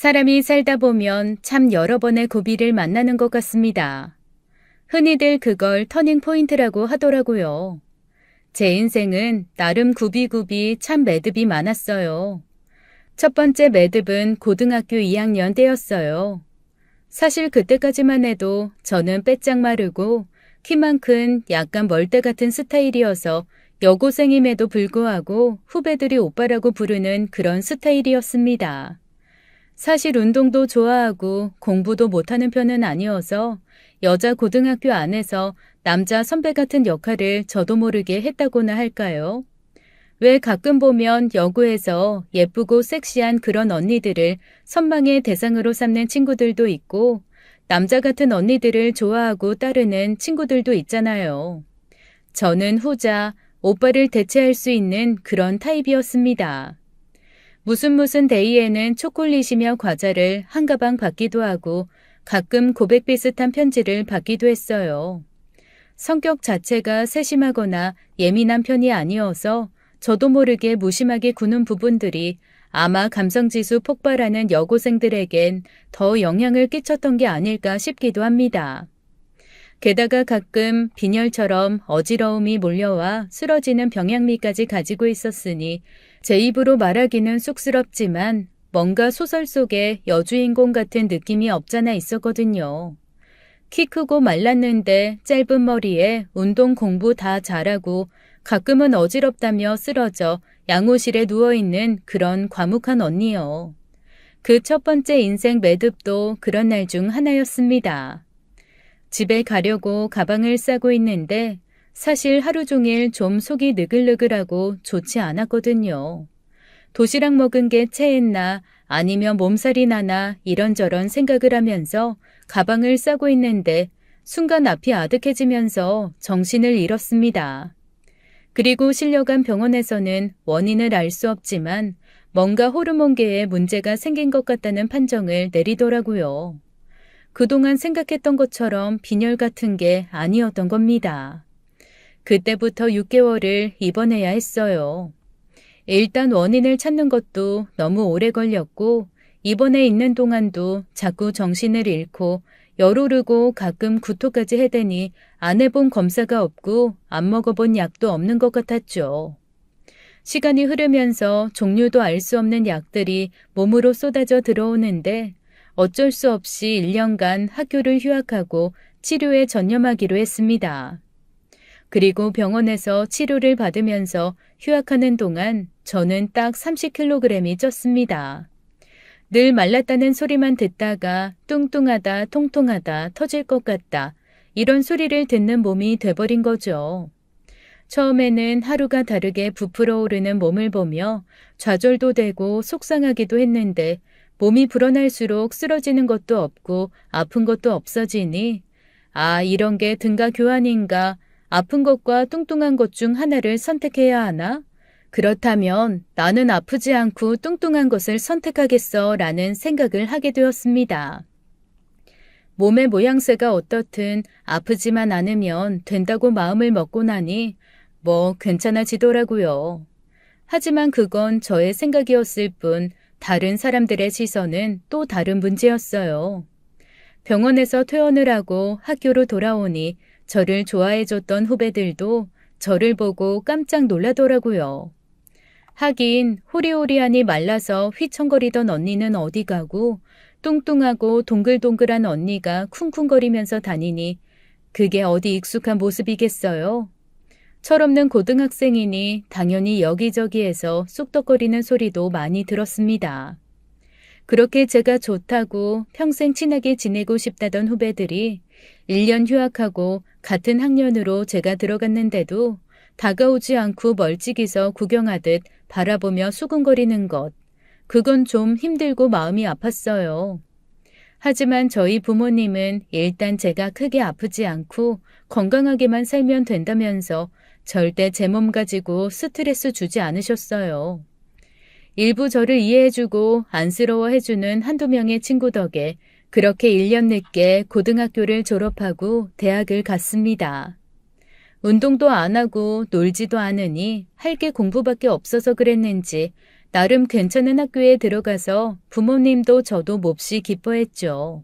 사람이 살다 보면 참 여러 번의 고비를 만나는 것 같습니다. 흔히들 그걸 터닝 포인트라고 하더라고요. 제 인생은 나름 굽이굽이 참 매듭이 많았어요. 첫 번째 매듭은 고등학교 2학년 때였어요. 사실 그때까지만 해도 저는 빼짝 마르고 키만 큰 약간 멀대 같은 스타일이어서 여고생임에도 불구하고 후배들이 오빠라고 부르는 그런 스타일이었습니다. 사실 운동도 좋아하고 공부도 못하는 편은 아니어서 여자 고등학교 안에서 남자 선배 같은 역할을 저도 모르게 했다고나 할까요? 왜 가끔 보면 여고에서 예쁘고 섹시한 그런 언니들을 선망의 대상으로 삼는 친구들도 있고 남자 같은 언니들을 좋아하고 따르는 친구들도 있잖아요. 저는 후자, 오빠를 대체할 수 있는 그런 타입이었습니다. 무슨 데이에는 초콜릿이며 과자를 한 가방 받기도 하고 가끔 고백 비슷한 편지를 받기도 했어요. 성격 자체가 세심하거나 예민한 편이 아니어서 저도 모르게 무심하게 구는 부분들이 아마 감성지수 폭발하는 여고생들에겐 더 영향을 끼쳤던 게 아닐까 싶기도 합니다. 게다가 가끔 빈혈처럼 어지러움이 몰려와 쓰러지는 병약미까지 가지고 있었으니 제 입으로 말하기는 쑥스럽지만 뭔가 소설 속의 여주인공 같은 느낌이 없잖아 있었거든요. 키 크고 말랐는데 짧은 머리에 운동 공부 다 잘하고 가끔은 어지럽다며 쓰러져 양호실에 누워있는 그런 과묵한 언니요. 그 첫 번째 인생 매듭도 그런 날 중 하나였습니다. 집에 가려고 가방을 싸고 있는데 사실 하루 종일 좀 속이 느글느글하고 좋지 않았거든요. 도시락 먹은 게 체했나 아니면 몸살이 나나 이런저런 생각을 하면서 가방을 싸고 있는데 순간 앞이 아득해지면서 정신을 잃었습니다. 그리고 실려간 병원에서는 원인을 알 수 없지만 뭔가 호르몬계에 문제가 생긴 것 같다는 판정을 내리더라고요. 그동안 생각했던 것처럼 빈혈 같은 게 아니었던 겁니다. 그때부터 6개월을 입원해야 했어요. 일단 원인을 찾는 것도 너무 오래 걸렸고 입원해 있는 동안도 자꾸 정신을 잃고 열 오르고 가끔 구토까지 해대니 안 해본 검사가 없고 안 먹어본 약도 없는 것 같았죠. 시간이 흐르면서 종류도 알 수 없는 약들이 몸으로 쏟아져 들어오는데 어쩔 수 없이 1년간 학교를 휴학하고 치료에 전념하기로 했습니다. 그리고 병원에서 치료를 받으면서 휴학하는 동안 저는 딱 30kg이 쪘습니다. 늘 말랐다는 소리만 듣다가 뚱뚱하다, 통통하다, 터질 것 같다 이런 소리를 듣는 몸이 돼버린 거죠. 처음에는 하루가 다르게 부풀어 오르는 몸을 보며 좌절도 되고 속상하기도 했는데 몸이 불어날수록 쓰러지는 것도 없고 아픈 것도 없어지니 이런 게 등가 교환인가 아픈 것과 뚱뚱한 것 중 하나를 선택해야 하나? 그렇다면 나는 아프지 않고 뚱뚱한 것을 선택하겠어 라는 생각을 하게 되었습니다. 몸의 모양새가 어떻든 아프지만 않으면 된다고 마음을 먹고 나니 괜찮아지더라고요. 하지만 그건 저의 생각이었을 뿐 다른 사람들의 시선은 또 다른 문제였어요. 병원에서 퇴원을 하고 학교로 돌아오니 저를 좋아해줬던 후배들도 저를 보고 깜짝 놀라더라고요. 하긴 호리호리하니 말라서 휘청거리던 언니는 어디 가고 뚱뚱하고 동글동글한 언니가 쿵쿵거리면서 다니니 그게 어디 익숙한 모습이겠어요? 철없는 고등학생이니 당연히 여기저기에서 쑥덕거리는 소리도 많이 들었습니다. 그렇게 제가 좋다고 평생 친하게 지내고 싶다던 후배들이 1년 휴학하고 같은 학년으로 제가 들어갔는데도 다가오지 않고 멀찍이서 구경하듯 바라보며 수군거리는 것, 그건 좀 힘들고 마음이 아팠어요. 하지만 저희 부모님은 일단 제가 크게 아프지 않고 건강하게만 살면 된다면서 절대 제 몸 가지고 스트레스 주지 않으셨어요. 일부 저를 이해해주고 안쓰러워해주는 한두 명의 친구 덕에 그렇게 1년 늦게 고등학교를 졸업하고 대학을 갔습니다. 운동도 안 하고 놀지도 않으니 할 게 공부밖에 없어서 그랬는지 나름 괜찮은 학교에 들어가서 부모님도 저도 몹시 기뻐했죠.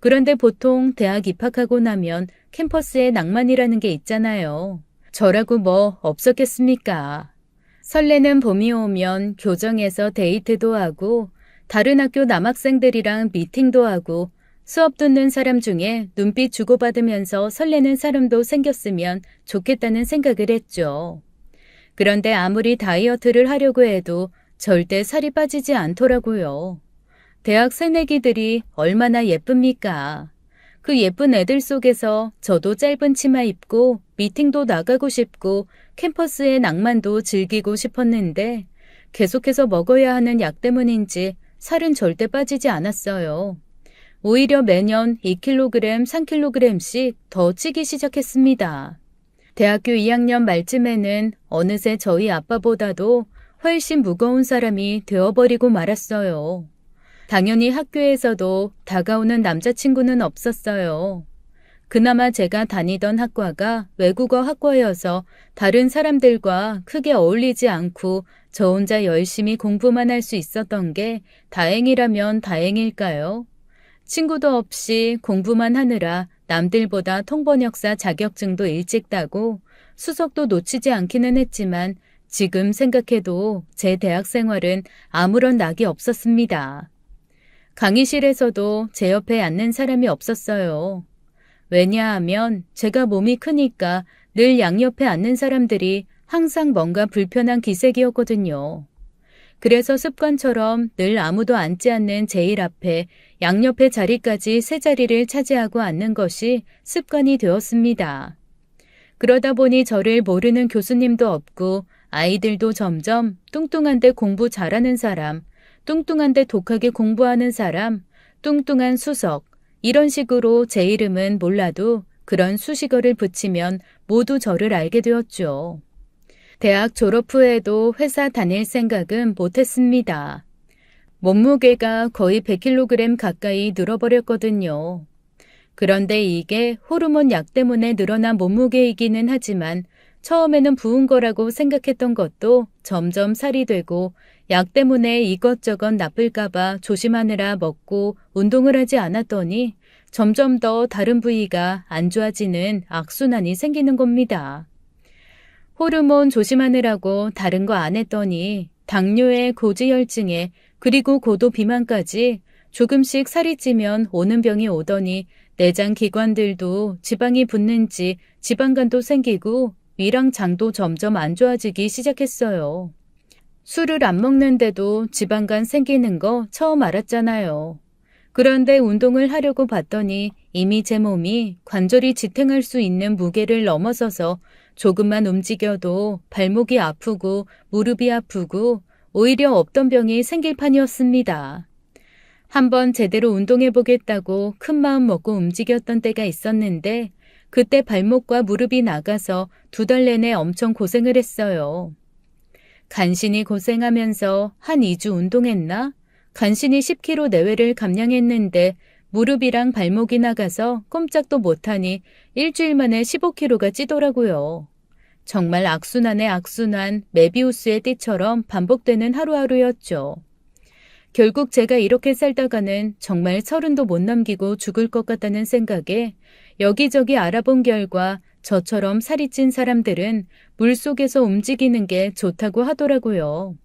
그런데 보통 대학 입학하고 나면 캠퍼스에 낭만이라는 게 있잖아요. 저라고 뭐 없었겠습니까? 설레는 봄이 오면 교정에서 데이트도 하고 다른 학교 남학생들이랑 미팅도 하고 수업 듣는 사람 중에 눈빛 주고받으면서 설레는 사람도 생겼으면 좋겠다는 생각을 했죠. 그런데 아무리 다이어트를 하려고 해도 절대 살이 빠지지 않더라고요. 대학 새내기들이 얼마나 예쁩니까? 그 예쁜 애들 속에서 저도 짧은 치마 입고 미팅도 나가고 싶고 캠퍼스의 낭만도 즐기고 싶었는데 계속해서 먹어야 하는 약 때문인지 살은 절대 빠지지 않았어요. 오히려 매년 2kg, 3kg씩 더 찌기 시작했습니다. 대학교 2학년 말쯤에는 어느새 저희 아빠보다도 훨씬 무거운 사람이 되어버리고 말았어요. 당연히 학교에서도 다가오는 남자친구는 없었어요. 그나마 제가 다니던 학과가 외국어 학과여서 다른 사람들과 크게 어울리지 않고 저 혼자 열심히 공부만 할 수 있었던 게 다행이라면 다행일까요? 친구도 없이 공부만 하느라 남들보다 통번역사 자격증도 일찍 따고 수석도 놓치지 않기는 했지만 지금 생각해도 제 대학 생활은 아무런 낙이 없었습니다. 강의실에서도 제 옆에 앉는 사람이 없었어요. 왜냐하면 제가 몸이 크니까 늘 양옆에 앉는 사람들이 항상 뭔가 불편한 기색이었거든요. 그래서 습관처럼 늘 아무도 앉지 않는 제일 앞에 양옆의 자리까지 세 자리를 차지하고 앉는 것이 습관이 되었습니다. 그러다 보니 저를 모르는 교수님도 없고 아이들도 점점 뚱뚱한데 공부 잘하는 사람, 뚱뚱한데 독하게 공부하는 사람, 뚱뚱한 수석, 이런 식으로 제 이름은 몰라도 그런 수식어를 붙이면 모두 저를 알게 되었죠. 대학 졸업 후에도 회사 다닐 생각은 못했습니다. 몸무게가 거의 100kg 가까이 늘어버렸거든요. 그런데 이게 호르몬 약 때문에 늘어난 몸무게이기는 하지만 처음에는 부은 거라고 생각했던 것도 점점 살이 되고 약 때문에 이것저것 나쁠까봐 조심하느라 먹고 운동을 하지 않았더니 점점 더 다른 부위가 안 좋아지는 악순환이 생기는 겁니다. 호르몬 조심하느라고 다른 거 안 했더니 당뇨에 고지혈증에 그리고 고도 비만까지 조금씩 살이 찌면 오는 병이 오더니 내장 기관들도 지방이 붙는지 지방간도 생기고 위랑 장도 점점 안 좋아지기 시작했어요. 술을 안 먹는데도 지방간 생기는 거 처음 알았잖아요. 그런데 운동을 하려고 봤더니 이미 제 몸이 관절이 지탱할 수 있는 무게를 넘어서서 조금만 움직여도 발목이 아프고 무릎이 아프고 오히려 없던 병이 생길 판이었습니다. 한번 제대로 운동해보겠다고 큰 마음 먹고 움직였던 때가 있었는데 그때 발목과 무릎이 나가서 2달 내내 엄청 고생을 했어요. 간신히 고생하면서 한 2주 운동했나? 간신히 10kg 내외를 감량했는데 무릎이랑 발목이 나가서 꼼짝도 못하니 일주일 만에 15kg가 찌더라고요. 정말 악순환의 악순환, 메비우스의 띠처럼 반복되는 하루하루였죠. 결국 제가 이렇게 살다가는 정말 30도 못 넘기고 죽을 것 같다는 생각에 여기저기 알아본 결과 저처럼 살이 찐 사람들은 물속에서 움직이는 게 좋다고 하더라고요.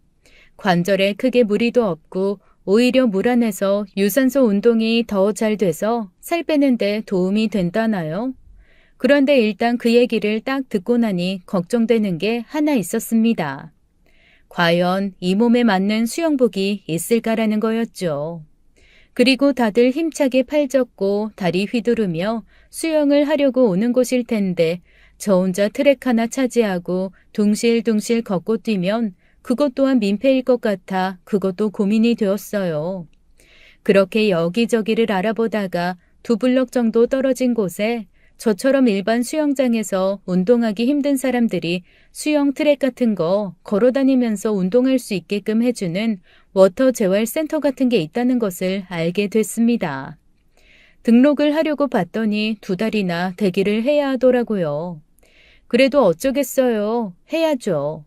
관절에 크게 무리도 없고 오히려 물 안에서 유산소 운동이 더 잘 돼서 살 빼는 데 도움이 된다나요? 그런데 일단 그 얘기를 딱 듣고 나니 걱정되는 게 하나 있었습니다. 과연 이 몸에 맞는 수영복이 있을까라는 거였죠. 그리고 다들 힘차게 팔 젓고 다리 휘두르며 수영을 하려고 오는 곳일 텐데 저 혼자 트랙 하나 차지하고 둥실둥실 걷고 뛰면 그것 또한 민폐일 것 같아 그것도 고민이 되었어요. 그렇게 여기저기를 알아보다가 2블럭 정도 떨어진 곳에 저처럼 일반 수영장에서 운동하기 힘든 사람들이 수영 트랙 같은 거 걸어다니면서 운동할 수 있게끔 해주는 워터 재활 센터 같은 게 있다는 것을 알게 됐습니다. 등록을 하려고 봤더니 2달이나 대기를 해야 하더라고요. 그래도 어쩌겠어요. 해야죠.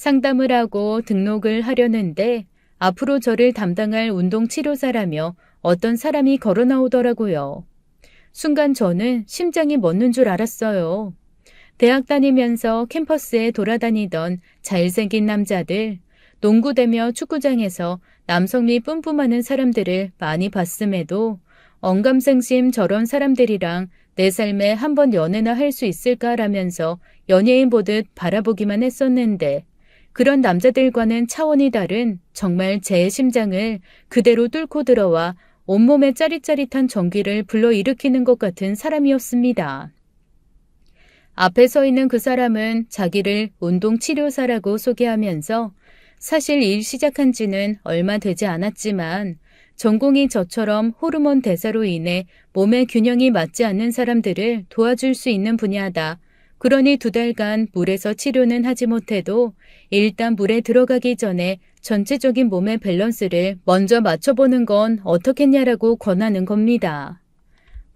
상담을 하고 등록을 하려는데 앞으로 저를 담당할 운동치료사라며 어떤 사람이 걸어 나오더라고요. 순간 저는 심장이 멎는 줄 알았어요. 대학 다니면서 캠퍼스에 돌아다니던 잘생긴 남자들, 농구대며 축구장에서 남성미 뿜뿜하는 사람들을 많이 봤음에도 언감생심 저런 사람들이랑 내 삶에 한 번 연애나 할 수 있을까라면서 연예인 보듯 바라보기만 했었는데 그런 남자들과는 차원이 다른 정말 제 심장을 그대로 뚫고 들어와 온몸에 짜릿짜릿한 전기를 불러일으키는 것 같은 사람이었습니다. 앞에 서 있는 그 사람은 자기를 운동치료사라고 소개하면서 사실 일 시작한 지는 얼마 되지 않았지만 전공이 저처럼 호르몬 대사로 인해 몸의 균형이 맞지 않는 사람들을 도와줄 수 있는 분야다. 그러니 2달간 물에서 치료는 하지 못해도 일단 물에 들어가기 전에 전체적인 몸의 밸런스를 먼저 맞춰보는 건 어떻겠냐라고 권하는 겁니다.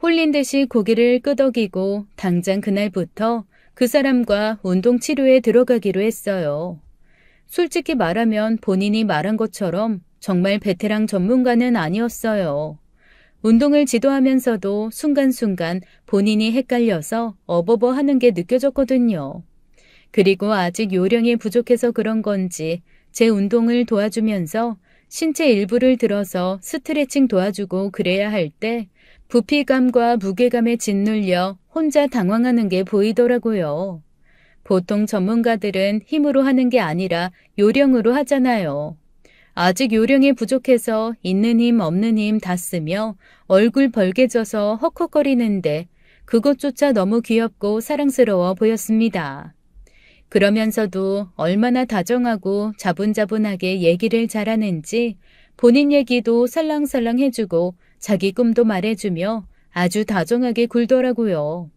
홀린 듯이 고개를 끄덕이고 당장 그날부터 그 사람과 운동치료에 들어가기로 했어요. 솔직히 말하면 본인이 말한 것처럼 정말 베테랑 전문가는 아니었어요. 운동을 지도하면서도 순간순간 본인이 헷갈려서 어버버 하는 게 느껴졌거든요. 그리고 아직 요령이 부족해서 그런 건지 제 운동을 도와주면서 신체 일부를 들어서 스트레칭 도와주고 그래야 할 때 부피감과 무게감에 짓눌려 혼자 당황하는 게 보이더라고요. 보통 전문가들은 힘으로 하는 게 아니라 요령으로 하잖아요. 아직 요령이 부족해서 있는 힘 없는 힘 다 쓰며 얼굴 벌개져서 헉헉거리는데 그것조차 너무 귀엽고 사랑스러워 보였습니다. 그러면서도 얼마나 다정하고 자분자분하게 얘기를 잘하는지 본인 얘기도 살랑살랑 해주고 자기 꿈도 말해주며 아주 다정하게 굴더라고요.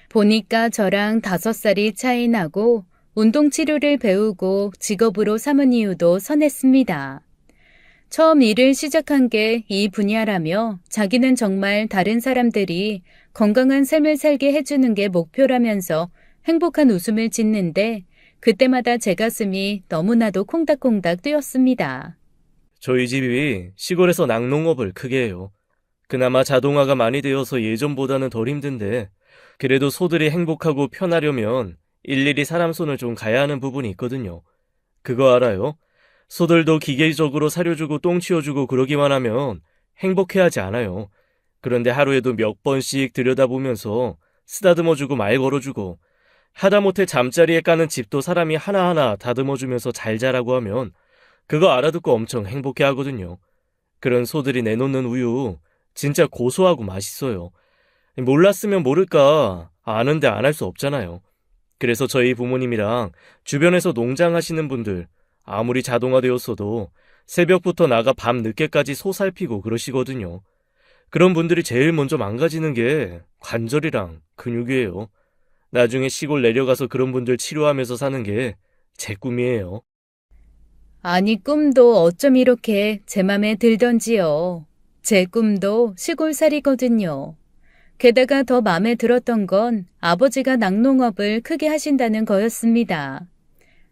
보니까 저랑 5살이 차이 나고 운동치료를 배우고 직업으로 삼은 이유도 선했습니다. 처음 일을 시작한 게 이 분야라며 자기는 정말 다른 사람들이 건강한 삶을 살게 해주는 게 목표라면서 행복한 웃음을 짓는데 그때마다 제 가슴이 너무나도 콩닥콩닥 뛰었습니다. 저희 집이 시골에서 낙농업을 크게 해요. 그나마 자동화가 많이 되어서 예전보다는 덜 힘든데 그래도 소들이 행복하고 편하려면 일일이 사람 손을 좀 가야 하는 부분이 있거든요. 그거 알아요? 소들도 기계적으로 사료주고 똥 치워주고 그러기만 하면 행복해하지 않아요. 그런데 하루에도 몇 번씩 들여다보면서 쓰다듬어주고 말 걸어주고 하다못해 잠자리에 까는 집도 사람이 하나하나 다듬어주면서 잘 자라고 하면 그거 알아듣고 엄청 행복해하거든요. 그런 소들이 내놓는 우유 진짜 고소하고 맛있어요. 몰랐으면 모를까 아는데 안 할 수 없잖아요. 그래서 저희 부모님이랑 주변에서 농장하시는 분들 아무리 자동화되었어도 새벽부터 나가 밤 늦게까지 소 살피고 그러시거든요. 그런 분들이 제일 먼저 망가지는 게 관절이랑 근육이에요. 나중에 시골 내려가서 그런 분들 치료하면서 사는 게 제 꿈이에요. 아니 꿈도 어쩜 이렇게 제 맘에 들던지요. 제 꿈도 시골살이거든요. 게다가 더 마음에 들었던 건 아버지가 낙농업을 크게 하신다는 거였습니다.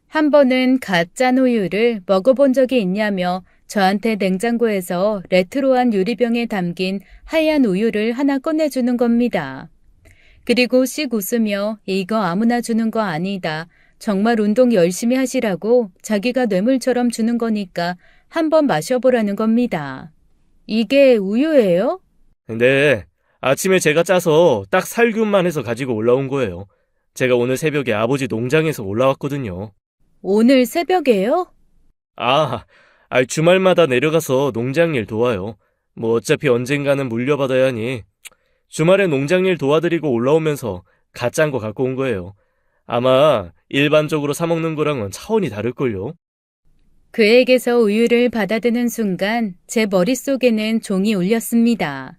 한 번은 갓 짠 우유를 먹어본 적이 있냐며 저한테 냉장고에서 레트로한 유리병에 담긴 하얀 우유를 하나 꺼내주는 겁니다. 그리고 씩 웃으며 이거 아무나 주는 거 아니다. 정말 운동 열심히 하시라고 자기가 뇌물처럼 주는 거니까 한번 마셔보라는 겁니다. 이게 우유예요? 네, 아침에 제가 짜서 딱 살균만 해서 가지고 올라온 거예요. 제가 오늘 새벽에 아버지 농장에서 올라왔거든요. 오늘 새벽에요? 주말마다 내려가서 농장일 도와요. 뭐 어차피 언젠가는 물려받아야 하니 주말에 농장일 도와드리고 올라오면서 갓 짠 거 갖고 온 거예요. 아마 일반적으로 사 먹는 거랑은 차원이 다를걸요. 그에게서 우유를 받아드는 순간 제 머릿속에는 종이 울렸습니다.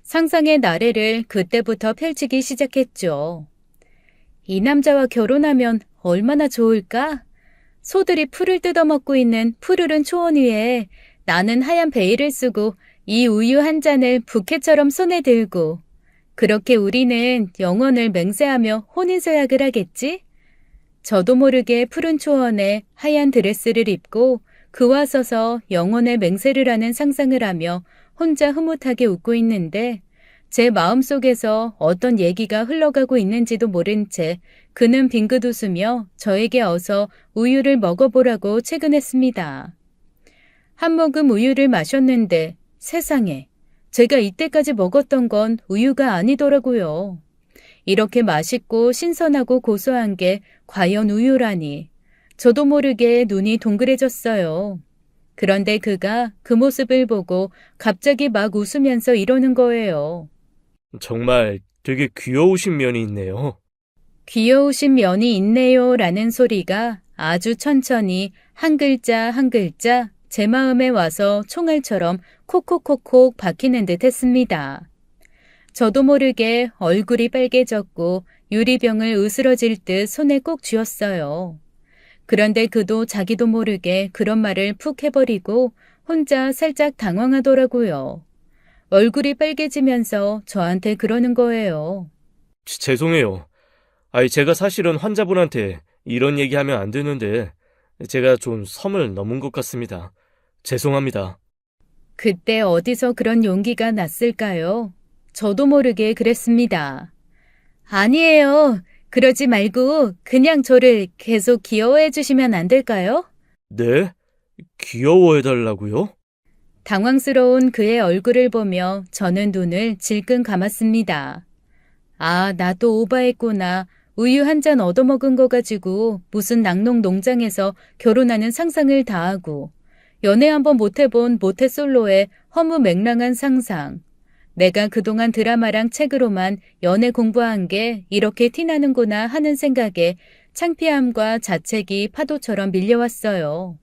상상의 나래를 그때부터 펼치기 시작했죠. 이 남자와 결혼하면 얼마나 좋을까? 소들이 풀을 뜯어먹고 있는 푸르른 초원 위에 나는 하얀 베일을 쓰고 이 우유 한 잔을 부케처럼 손에 들고 그렇게 우리는 영원을 맹세하며 혼인서약을 하겠지? 저도 모르게 푸른 초원에 하얀 드레스를 입고 그와 서서 영혼의 맹세를 하는 상상을 하며 혼자 흐뭇하게 웃고 있는데 제 마음속에서 어떤 얘기가 흘러가고 있는지도 모른 채 그는 빙긋 웃으며 저에게 어서 우유를 먹어보라고 채근했습니다. 한 모금 우유를 마셨는데 세상에, 제가 이때까지 먹었던 건 우유가 아니더라고요. 이렇게 맛있고 신선하고 고소한 게 과연 우유라니. 저도 모르게 눈이 동그래졌어요. 그런데 그가 그 모습을 보고 갑자기 막 웃으면서 이러는 거예요. 정말 되게 귀여우신 면이 있네요. 귀여우신 면이 있네요 라는 소리가 아주 천천히 한 글자 한 글자 제 마음에 와서 총알처럼 콕콕콕콕 박히는 듯 했습니다. 저도 모르게 얼굴이 빨개졌고 유리병을 으스러질 듯 손에 꼭 쥐었어요. 그런데 그도 자기도 모르게 그런 말을 푹 해버리고 혼자 살짝 당황하더라고요. 얼굴이 빨개지면서 저한테 그러는 거예요. 죄송해요. 제가 사실은 환자분한테 이런 얘기하면 안 되는데 제가 좀 섬을 넘은 것 같습니다. 죄송합니다. 그때 어디서 그런 용기가 났을까요? 저도 모르게 그랬습니다. 아니에요. 그러지 말고 그냥 저를 계속 귀여워해 주시면 안 될까요? 네? 귀여워해달라고요? 당황스러운 그의 얼굴을 보며 저는 눈을 질끈 감았습니다. 아, 나도 오바했구나. 우유 한 잔 얻어먹은 거 가지고 무슨 낙농 농장에서 결혼하는 상상을 다 하고 연애 한번 못 해본 모태솔로의 허무맹랑한 상상. 내가 그동안 드라마랑 책으로만 연애 공부한 게 이렇게 티나는구나 하는 생각에 창피함과 자책이 파도처럼 밀려왔어요.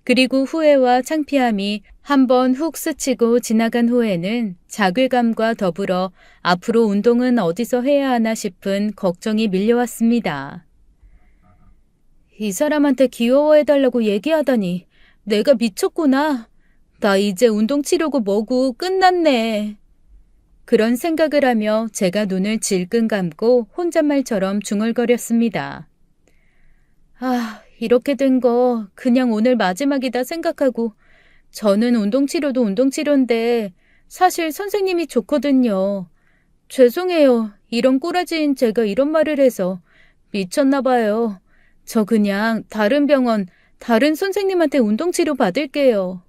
그리고 후회와 창피함이 한번 훅 스치고 지나간 후에는 자괴감과 더불어 앞으로 운동은 어디서 해야 하나 싶은 걱정이 밀려왔습니다. 이 사람한테 귀여워해달라고 얘기하다니 내가 미쳤구나. 나 이제 운동 치료고 뭐고 끝났네. 그런 생각을 하며 제가 눈을 질끈 감고 혼잣말처럼 중얼거렸습니다. 아, 이렇게 된 거 그냥 오늘 마지막이다 생각하고 저는 운동치료도 운동치료인데 사실 선생님이 좋거든요. 죄송해요. 이런 꼬라지인 제가 이런 말을 해서 미쳤나 봐요. 저 그냥 다른 병원, 다른 선생님한테 운동치료 받을게요.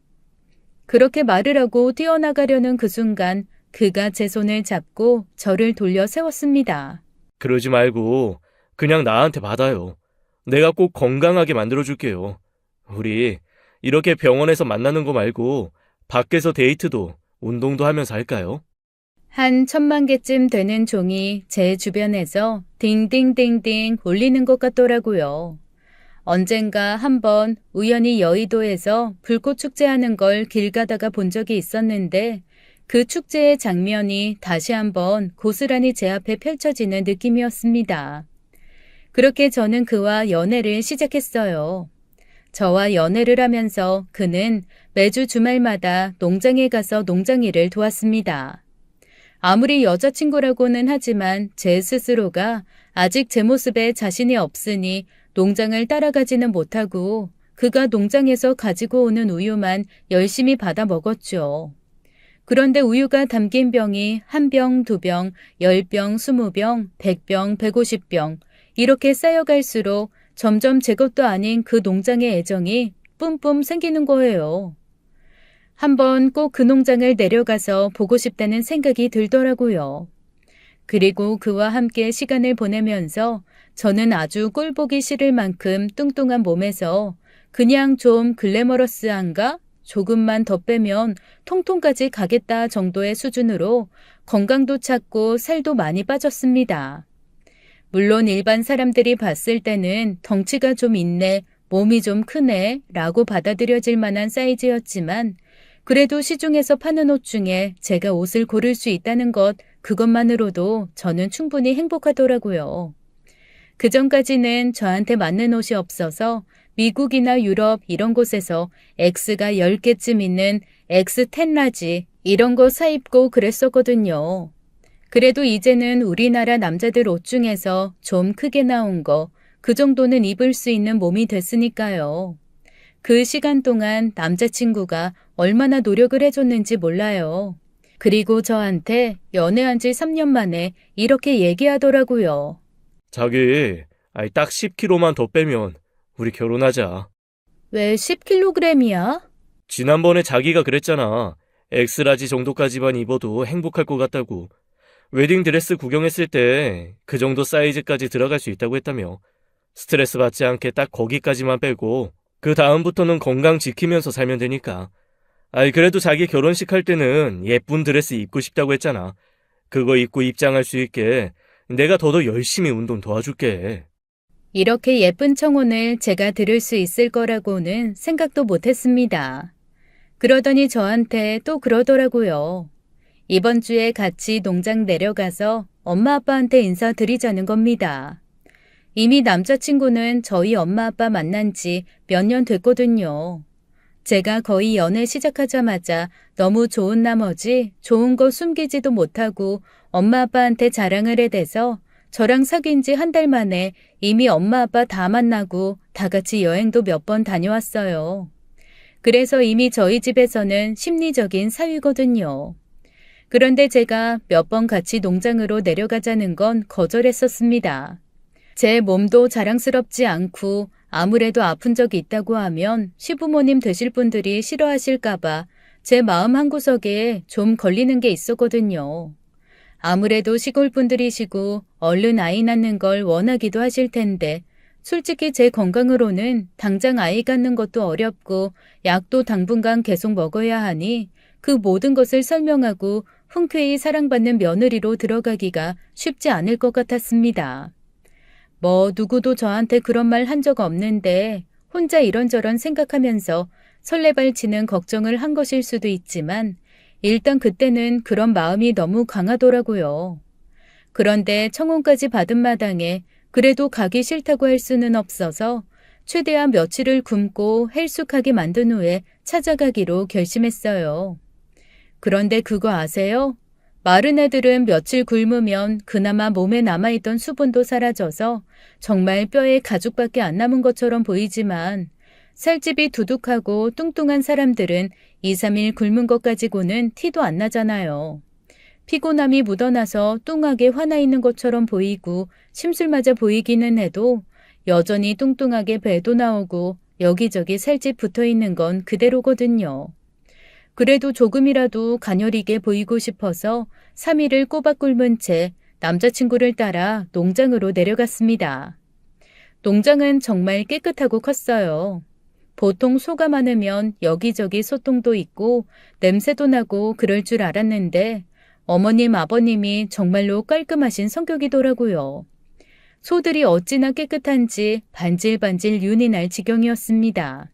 그렇게 말을 하고 뛰어나가려는 그 순간 그가 제 손을 잡고 저를 돌려 세웠습니다. 그러지 말고 그냥 나한테 받아요. 내가 꼭 건강하게 만들어줄게요. 우리 이렇게 병원에서 만나는 거 말고 밖에서 데이트도 운동도 하면서 할까요? 한 10,000개쯤 되는 종이 제 주변에서 딩딩딩딩 울리는 것 같더라고요. 언젠가 한번 우연히 여의도에서 불꽃 축제하는 걸 길 가다가 본 적이 있었는데 그 축제의 장면이 다시 한번 고스란히 제 앞에 펼쳐지는 느낌이었습니다. 그렇게 저는 그와 연애를 시작했어요. 저와 연애를 하면서 그는 매주 주말마다 농장에 가서 농장일을 도왔습니다. 아무리 여자친구라고는 하지만 제 스스로가 아직 제 모습에 자신이 없으니 농장을 따라가지는 못하고 그가 농장에서 가지고 오는 우유만 열심히 받아 먹었죠. 그런데 우유가 담긴 병이 1병, 2병, 10병, 20병, 100병, 150병 이렇게 쌓여갈수록 점점 제 것도 아닌 그 농장의 애정이 뿜뿜 생기는 거예요. 한번 꼭 그 농장을 내려가서 보고 싶다는 생각이 들더라고요. 그리고 그와 함께 시간을 보내면서 저는 아주 꼴보기 싫을 만큼 뚱뚱한 몸에서 그냥 좀 글래머러스한가? 조금만 더 빼면 통통까지 가겠다 정도의 수준으로 건강도 찾고 살도 많이 빠졌습니다. 물론 일반 사람들이 봤을 때는 덩치가 좀 있네, 몸이 좀 크네 라고 받아들여질 만한 사이즈였지만 그래도 시중에서 파는 옷 중에 제가 옷을 고를 수 있다는 것 그것만으로도 저는 충분히 행복하더라고요. 그전까지는 저한테 맞는 옷이 없어서 미국이나 유럽 이런 곳에서 X가 10개쯤 있는 X10 라지 이런 거 사입고 그랬었거든요. 그래도 이제는 우리나라 남자들 옷 중에서 좀 크게 나온 거, 그 정도는 입을 수 있는 몸이 됐으니까요. 그 시간 동안 남자친구가 얼마나 노력을 해줬는지 몰라요. 그리고 저한테 연애한 지 3년 만에 이렇게 얘기하더라고요. 자기, 딱 10kg만 더 빼면 우리 결혼하자. 왜 10kg이야? 지난번에 자기가 그랬잖아. 엑스라지 정도까지만 입어도 행복할 것 같다고. 웨딩드레스 구경했을 때 그 정도 사이즈까지 들어갈 수 있다고 했다며. 스트레스 받지 않게 딱 거기까지만 빼고 그 다음부터는 건강 지키면서 살면 되니까. 그래도 자기 결혼식 할 때는 예쁜 드레스 입고 싶다고 했잖아. 그거 입고 입장할 수 있게 내가 더더 열심히 운동 도와줄게. 이렇게 예쁜 청혼을 제가 들을 수 있을 거라고는 생각도 못했습니다. 그러더니 저한테 또 그러더라고요. 이번 주에 같이 농장 내려가서 엄마 아빠한테 인사드리자는 겁니다. 이미 남자친구는 저희 엄마 아빠 만난 지 몇 년 됐거든요. 제가 거의 연애 시작하자마자 너무 좋은 나머지 좋은 거 숨기지도 못하고 엄마 아빠한테 자랑을 해대서 저랑 사귄 지 한 달 만에 이미 엄마 아빠 다 만나고 다 같이 여행도 몇 번 다녀왔어요. 그래서 이미 저희 집에서는 심리적인 사위거든요. 그런데 제가 몇 번 같이 농장으로 내려가자는 건 거절했었습니다. 제 몸도 자랑스럽지 않고 아무래도 아픈 적이 있다고 하면 시부모님 되실 분들이 싫어하실까봐 제 마음 한구석에 좀 걸리는 게 있었거든요. 아무래도 시골 분들이시고 얼른 아이 낳는 걸 원하기도 하실 텐데 솔직히 제 건강으로는 당장 아이 갖는 것도 어렵고 약도 당분간 계속 먹어야 하니 그 모든 것을 설명하고 흔쾌히 사랑받는 며느리로 들어가기가 쉽지 않을 것 같았습니다. 누구도 저한테 그런 말 한 적 없는데 혼자 이런저런 생각하면서 설레발치는 걱정을 한 것일 수도 있지만 일단 그때는 그런 마음이 너무 강하더라고요. 그런데 청혼까지 받은 마당에 그래도 가기 싫다고 할 수는 없어서 최대한 며칠을 굶고 헬쑥하게 만든 후에 찾아가기로 결심했어요. 그런데 그거 아세요? 마른 애들은 며칠 굶으면 그나마 몸에 남아있던 수분도 사라져서 정말 뼈에 가죽밖에 안 남은 것처럼 보이지만 살집이 두둑하고 뚱뚱한 사람들은 2, 3일 굶은 것 가지고는 티도 안 나잖아요. 피곤함이 묻어나서 뚱하게 화나 있는 것처럼 보이고 심술 맞아 보이기는 해도 여전히 뚱뚱하게 배도 나오고 여기저기 살집 붙어 있는 건 그대로거든요. 그래도 조금이라도 가녀리게 보이고 싶어서 3일을 꼬박 굶은 채 남자친구를 따라 농장으로 내려갔습니다. 농장은 정말 깨끗하고 컸어요. 보통 소가 많으면 여기저기 소똥도 있고 냄새도 나고 그럴 줄 알았는데 어머님, 아버님이 정말로 깔끔하신 성격이더라고요. 소들이 어찌나 깨끗한지 반질반질 윤이 날 지경이었습니다.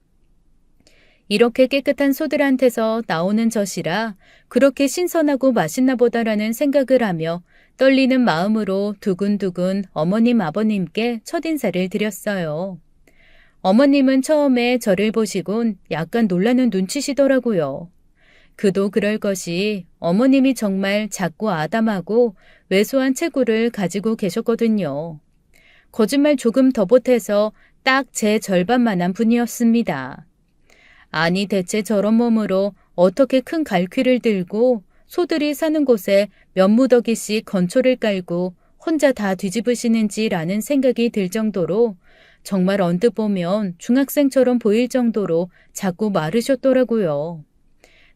이렇게 깨끗한 소들한테서 나오는 젖이라 그렇게 신선하고 맛있나 보다라는 생각을 하며 떨리는 마음으로 두근두근 어머님 아버님께 첫인사를 드렸어요. 어머님은 처음에 저를 보시곤 약간 놀라는 눈치시더라고요. 그도 그럴 것이 어머님이 정말 작고 아담하고 왜소한 체구를 가지고 계셨거든요. 거짓말 조금 더 보태서 딱 제 절반만한 분이었습니다. 아니 대체 저런 몸으로 어떻게 큰 갈퀴를 들고 소들이 사는 곳에 몇 무더기씩 건초를 깔고 혼자 다 뒤집으시는지라는 생각이 들 정도로 정말 언뜻 보면 중학생처럼 보일 정도로 자꾸 마르셨더라고요.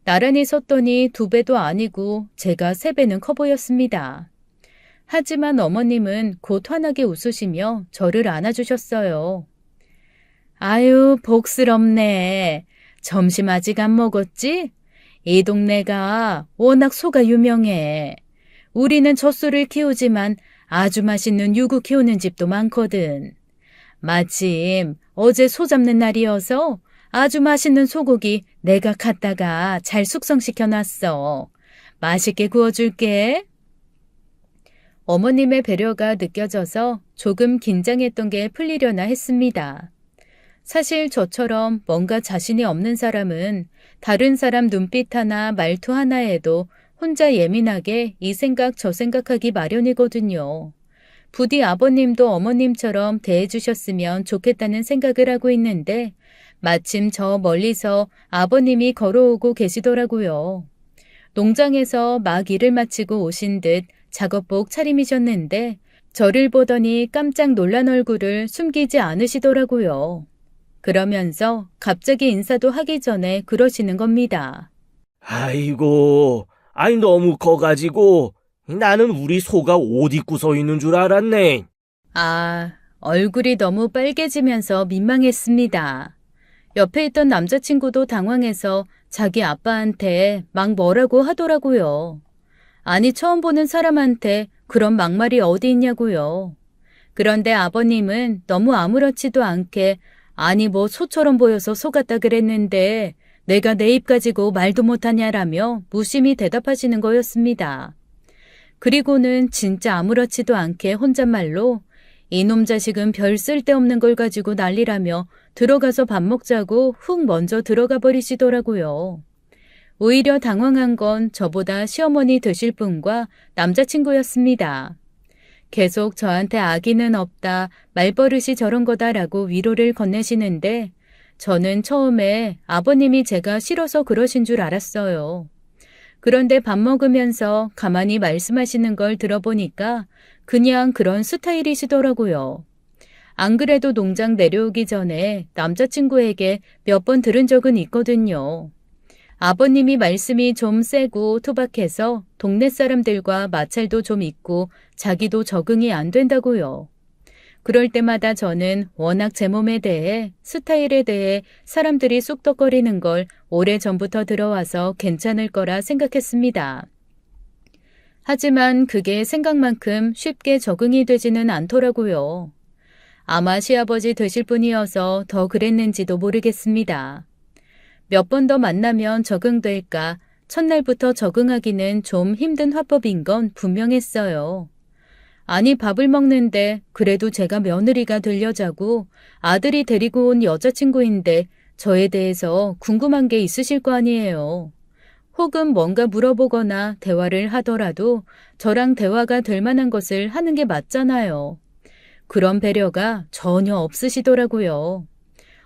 나란히 섰더니 2배도 아니고 제가 3배는 커 보였습니다. 하지만 어머님은 곧 환하게 웃으시며 저를 안아주셨어요. 아유, 복스럽네. 점심 아직 안 먹었지? 이 동네가 워낙 소가 유명해. 우리는 젖소를 키우지만 아주 맛있는 유구 키우는 집도 많거든. 마침 어제 소 잡는 날이어서 아주 맛있는 소고기 내가 갖다가 잘 숙성시켜놨어. 맛있게 구워줄게. 어머님의 배려가 느껴져서 조금 긴장했던 게 풀리려나 했습니다. 사실 저처럼 뭔가 자신이 없는 사람은 다른 사람 눈빛 하나 말투 하나에도 혼자 예민하게 이 생각 저 생각하기 마련이거든요. 부디 아버님도 어머님처럼 대해주셨으면 좋겠다는 생각을 하고 있는데 마침 저 멀리서 아버님이 걸어오고 계시더라고요. 농장에서 막 일을 마치고 오신 듯 작업복 차림이셨는데 저를 보더니 깜짝 놀란 얼굴을 숨기지 않으시더라고요. 그러면서 갑자기 인사도 하기 전에 그러시는 겁니다. 아이고, 아이 너무 커가지고 나는 우리 소가 옷 입고 서 있는 줄 알았네. 아, 얼굴이 너무 빨개지면서 민망했습니다. 옆에 있던 남자친구도 당황해서 자기 아빠한테 막 뭐라고 하더라고요. 아니, 처음 보는 사람한테 그런 막말이 어디 있냐고요. 그런데 아버님은 너무 아무렇지도 않게 아니 뭐 소처럼 보여서 속았다 그랬는데 내가 내 입 가지고 말도 못하냐라며 무심히 대답하시는 거였습니다. 그리고는 진짜 아무렇지도 않게 혼잣말로 이놈 자식은 별 쓸데없는 걸 가지고 난리라며 들어가서 밥 먹자고 훅 먼저 들어가 버리시더라고요. 오히려 당황한 건 저보다 시어머니 되실 분과 남자친구였습니다. 계속 저한테 아기는 없다, 말버릇이 저런 거다라고 위로를 건네시는데 저는 처음에 아버님이 제가 싫어서 그러신 줄 알았어요. 그런데 밥 먹으면서 가만히 말씀하시는 걸 들어보니까 그냥 그런 스타일이시더라고요. 안 그래도 농장 내려오기 전에 남자친구에게 몇 번 들은 적은 있거든요. 아버님이 말씀이 좀 세고 투박해서 동네 사람들과 마찰도 좀 있고 자기도 적응이 안 된다고요. 그럴 때마다 저는 워낙 제 몸에 대해, 스타일에 대해 사람들이 쑥덕거리는 걸 오래전부터 들어와서 괜찮을 거라 생각했습니다. 하지만 그게 생각만큼 쉽게 적응이 되지는 않더라고요. 아마 시아버지 되실 분이어서 더 그랬는지도 모르겠습니다. 몇 번 더 만나면 적응될까 첫날부터 적응하기는 좀 힘든 화법인 건 분명했어요. 아니 밥을 먹는데 그래도 제가 며느리가 되려자고 아들이 데리고 온 여자친구인데 저에 대해서 궁금한 게 있으실 거 아니에요. 혹은 뭔가 물어보거나 대화를 하더라도 저랑 대화가 될 만한 것을 하는 게 맞잖아요. 그런 배려가 전혀 없으시더라고요.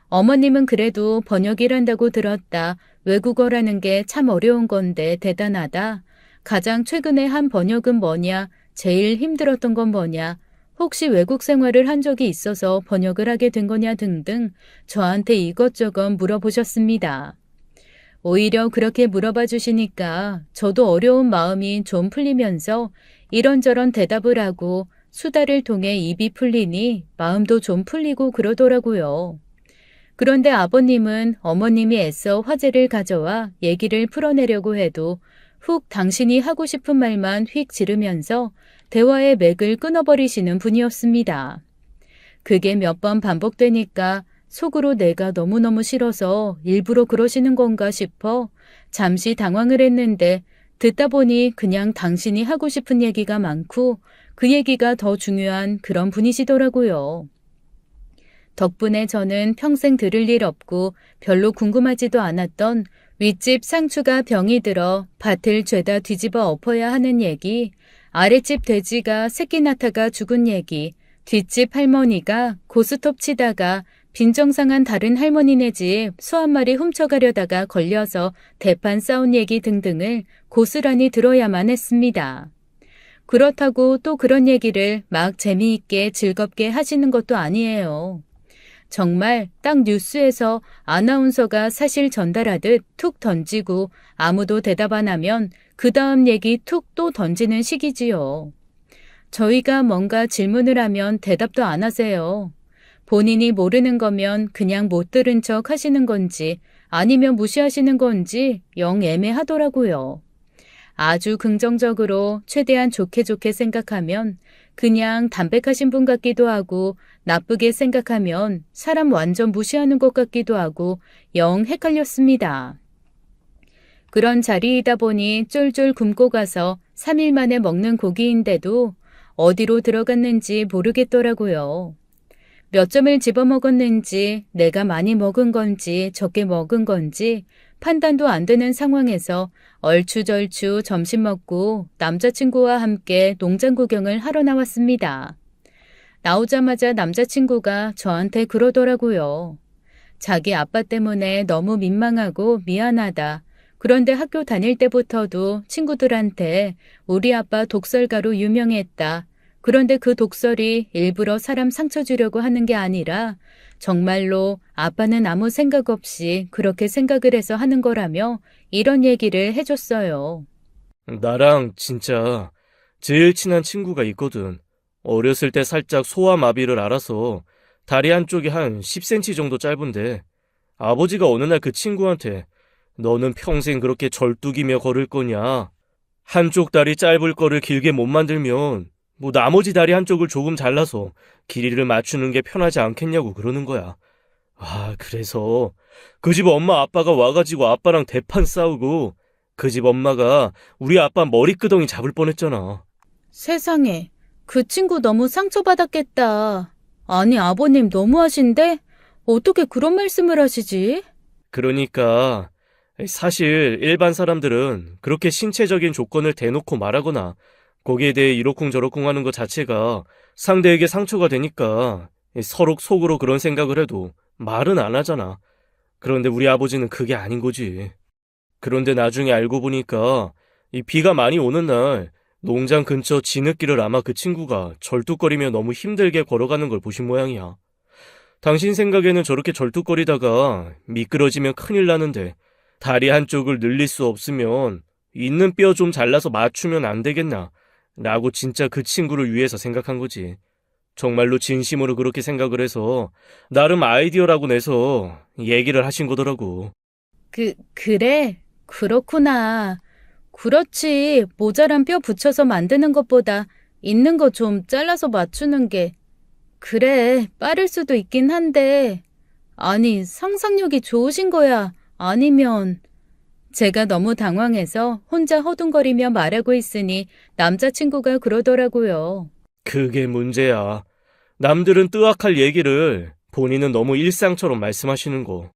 어머님은 그래도 번역일 한다고 들었다. 외국어라는 게 참 어려운 건데 대단하다. 가장 최근에 한 번역은 뭐냐? 제일 힘들었던 건 뭐냐? 혹시 외국 생활을 한 적이 있어서 번역을 하게 된 거냐 등등 저한테 이것저것 물어보셨습니다. 오히려 그렇게 물어봐 주시니까 저도 어려운 마음이 좀 풀리면서 이런저런 대답을 하고 수다를 통해 입이 풀리니 마음도 좀 풀리고 그러더라고요. 그런데 아버님은 어머님이 애써 화제를 가져와 얘기를 풀어내려고 해도 훅 당신이 하고 싶은 말만 휙 지르면서 대화의 맥을 끊어버리시는 분이었습니다. 그게 몇 번 반복되니까 속으로 내가 너무너무 싫어서 일부러 그러시는 건가 싶어 잠시 당황을 했는데 듣다 보니 그냥 당신이 하고 싶은 얘기가 많고 그 얘기가 더 중요한 그런 분이시더라고요. 덕분에 저는 평생 들을 일 없고 별로 궁금하지도 않았던 윗집 상추가 병이 들어 밭을 죄다 뒤집어 엎어야 하는 얘기, 아랫집 돼지가 새끼 낳다가 죽은 얘기, 뒷집 할머니가 고스톱 치다가 빈정상한 다른 할머니네 집 소 한 마리 훔쳐가려다가 걸려서 대판 싸운 얘기 등등을 고스란히 들어야만 했습니다. 그렇다고 또 그런 얘기를 막 재미있게 즐겁게 하시는 것도 아니에요. 정말 딱 뉴스에서 아나운서가 사실 전달하듯 툭 던지고 아무도 대답 안 하면 그 다음 얘기 툭 또 던지는 식이지요. 저희가 뭔가 질문을 하면 대답도 안 하세요. 본인이 모르는 거면 그냥 못 들은 척 하시는 건지 아니면 무시하시는 건지 영 애매하더라고요. 아주 긍정적으로 최대한 좋게 생각하면 그냥 담백하신 분 같기도 하고 나쁘게 생각하면 사람 완전 무시하는 것 같기도 하고 영 헷갈렸습니다. 그런 자리이다 보니 쫄쫄 굶고 가서 3일 만에 먹는 고기인데도 어디로 들어갔는지 모르겠더라고요. 몇 점을 집어먹었는지 내가 많이 먹은 건지 적게 먹은 건지 판단도 안 되는 상황에서 얼추절추 점심 먹고 남자친구와 함께 농장 구경을 하러 나왔습니다. 나오자마자 남자친구가 저한테 그러더라고요. 자기 아빠 때문에 너무 민망하고 미안하다. 그런데 학교 다닐 때부터도 친구들한테 우리 아빠 독설가로 유명했다. 그런데 그 독설이 일부러 사람 상처 주려고 하는 게 아니라 정말로 아빠는 아무 생각 없이 그렇게 생각을 해서 하는 거라며 이런 얘기를 해줬어요. 나랑 진짜 제일 친한 친구가 있거든. 어렸을 때 살짝 소아마비를 앓아서 다리 한쪽이 한 10cm 정도 짧은데 아버지가 어느 날 그 친구한테 너는 평생 그렇게 절뚝이며 걸을 거냐? 한쪽 다리 짧을 거를 길게 못 만들면 뭐 나머지 다리 한쪽을 조금 잘라서 길이를 맞추는 게 편하지 않겠냐고 그러는 거야. 아, 그래서 그 집 엄마 아빠가 와가지고 아빠랑 대판 싸우고 그 집 엄마가 우리 아빠 머리끄덩이 잡을 뻔했잖아. 세상에, 그 친구 너무 상처받았겠다. 아니, 아버님 너무하신데? 어떻게 그런 말씀을 하시지? 그러니까 사실 일반 사람들은 그렇게 신체적인 조건을 대놓고 말하거나 거기에 대해 이러쿵저러쿵 하는 것 자체가 상대에게 상처가 되니까 서로 속으로 그런 생각을 해도 말은 안 하잖아. 그런데 우리 아버지는 그게 아닌 거지. 그런데 나중에 알고 보니까 이 비가 많이 오는 날 농장 근처 진흙길을 아마 그 친구가 절뚝거리며 너무 힘들게 걸어가는 걸 보신 모양이야. 당신 생각에는 저렇게 절뚝거리다가 미끄러지면 큰일 나는데 다리 한쪽을 늘릴 수 없으면 있는 뼈 좀 잘라서 맞추면 안 되겠나? 라고 진짜 그 친구를 위해서 생각한 거지. 정말로 진심으로 그렇게 생각을 해서 나름 아이디어라고 내서 얘기를 하신 거더라고. 그래? 그렇구나. 그렇지. 모자란 뼈 붙여서 만드는 것보다 있는 거 좀 잘라서 맞추는 게. 그래, 빠를 수도 있긴 한데. 아니, 상상력이 좋으신 거야? 아니면. 제가 너무 당황해서 혼자 허둥거리며 말하고 있으니 남자친구가 그러더라고요. 그게 문제야. 남들은 뜨악할 얘기를 본인은 너무 일상처럼 말씀하시는 거.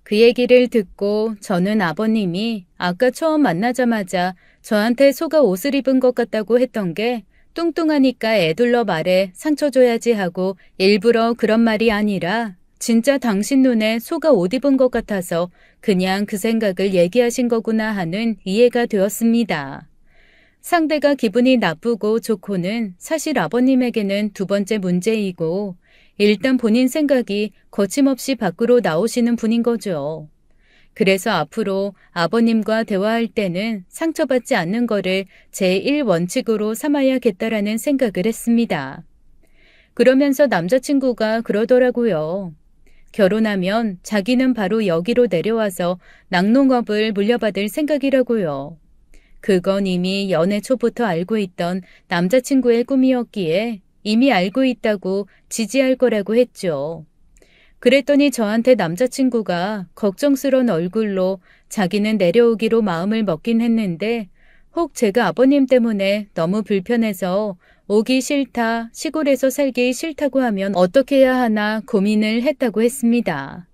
그 얘기를 듣고 저는 아버님이 아까 처음 만나자마자 저한테 속아 옷을 입은 것 같다고 했던 게 뚱뚱하니까 애둘러 말해 상처 줘야지 하고 일부러 그런 말이 아니라 진짜 당신 눈에 속아 옷 입은 것 같아서 그냥 그 생각을 얘기하신 거구나 하는 이해가 되었습니다. 상대가 기분이 나쁘고 좋고는 사실 아버님에게는 두 번째 문제이고 일단 본인 생각이 거침없이 밖으로 나오시는 분인 거죠. 그래서 앞으로 아버님과 대화할 때는 상처받지 않는 거를 제1원칙으로 삼아야겠다라는 생각을 했습니다. 그러면서 남자친구가 그러더라고요. 결혼하면 자기는 바로 여기로 내려와서 낙농업을 물려받을 생각이라고요. 그건 이미 연애 초부터 알고 있던 남자친구의 꿈이었기에 이미 알고 있다고 지지할 거라고 했죠. 그랬더니 저한테 남자친구가 걱정스러운 얼굴로 자기는 내려오기로 마음을 먹긴 했는데 혹 제가 아버님 때문에 너무 불편해서 오기 싫다, 시골에서 살기 싫다고 하면 어떻게 해야 하나 고민을 했다고 했습니다.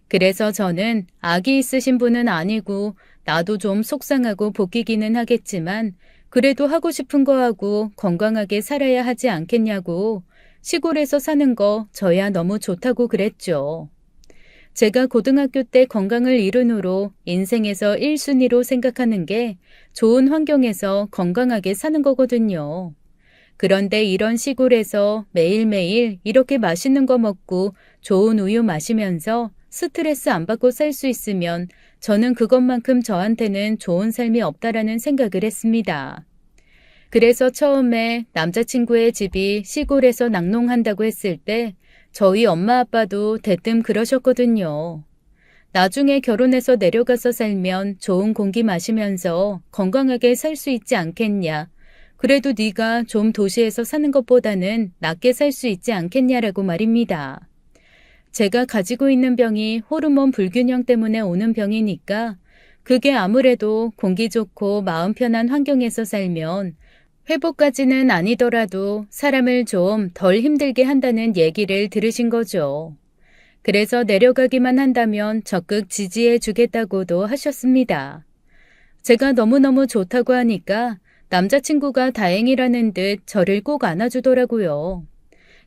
그래서 저는 아기 있으신 분은 아니고 나도 좀 속상하고 복귀기는 하겠지만 그래도 하고 싶은 거 하고 건강하게 살아야 하지 않겠냐고 시골에서 사는 거 저야 너무 좋다고 그랬죠. 제가 고등학교 때 건강을 잃은 후로 인생에서 1순위로 생각하는 게 좋은 환경에서 건강하게 사는 거거든요. 그런데 이런 시골에서 매일매일 이렇게 맛있는 거 먹고 좋은 우유 마시면서 스트레스 안 받고 살 수 있으면 저는 그것만큼 저한테는 좋은 삶이 없다라는 생각을 했습니다. 그래서 처음에 남자친구의 집이 시골에서 낙농한다고 했을 때 저희 엄마 아빠도 대뜸 그러셨거든요. 나중에 결혼해서 내려가서 살면 좋은 공기 마시면서 건강하게 살 수 있지 않겠냐. 그래도 네가 좀 도시에서 사는 것보다는 낫게 살 수 있지 않겠냐라고 말입니다. 제가 가지고 있는 병이 호르몬 불균형 때문에 오는 병이니까 그게 아무래도 공기 좋고 마음 편한 환경에서 살면 회복까지는 아니더라도 사람을 좀 덜 힘들게 한다는 얘기를 들으신 거죠. 그래서 내려가기만 한다면 적극 지지해 주겠다고도 하셨습니다. 제가 너무너무 좋다고 하니까 남자친구가 다행이라는 듯 저를 꼭 안아주더라고요.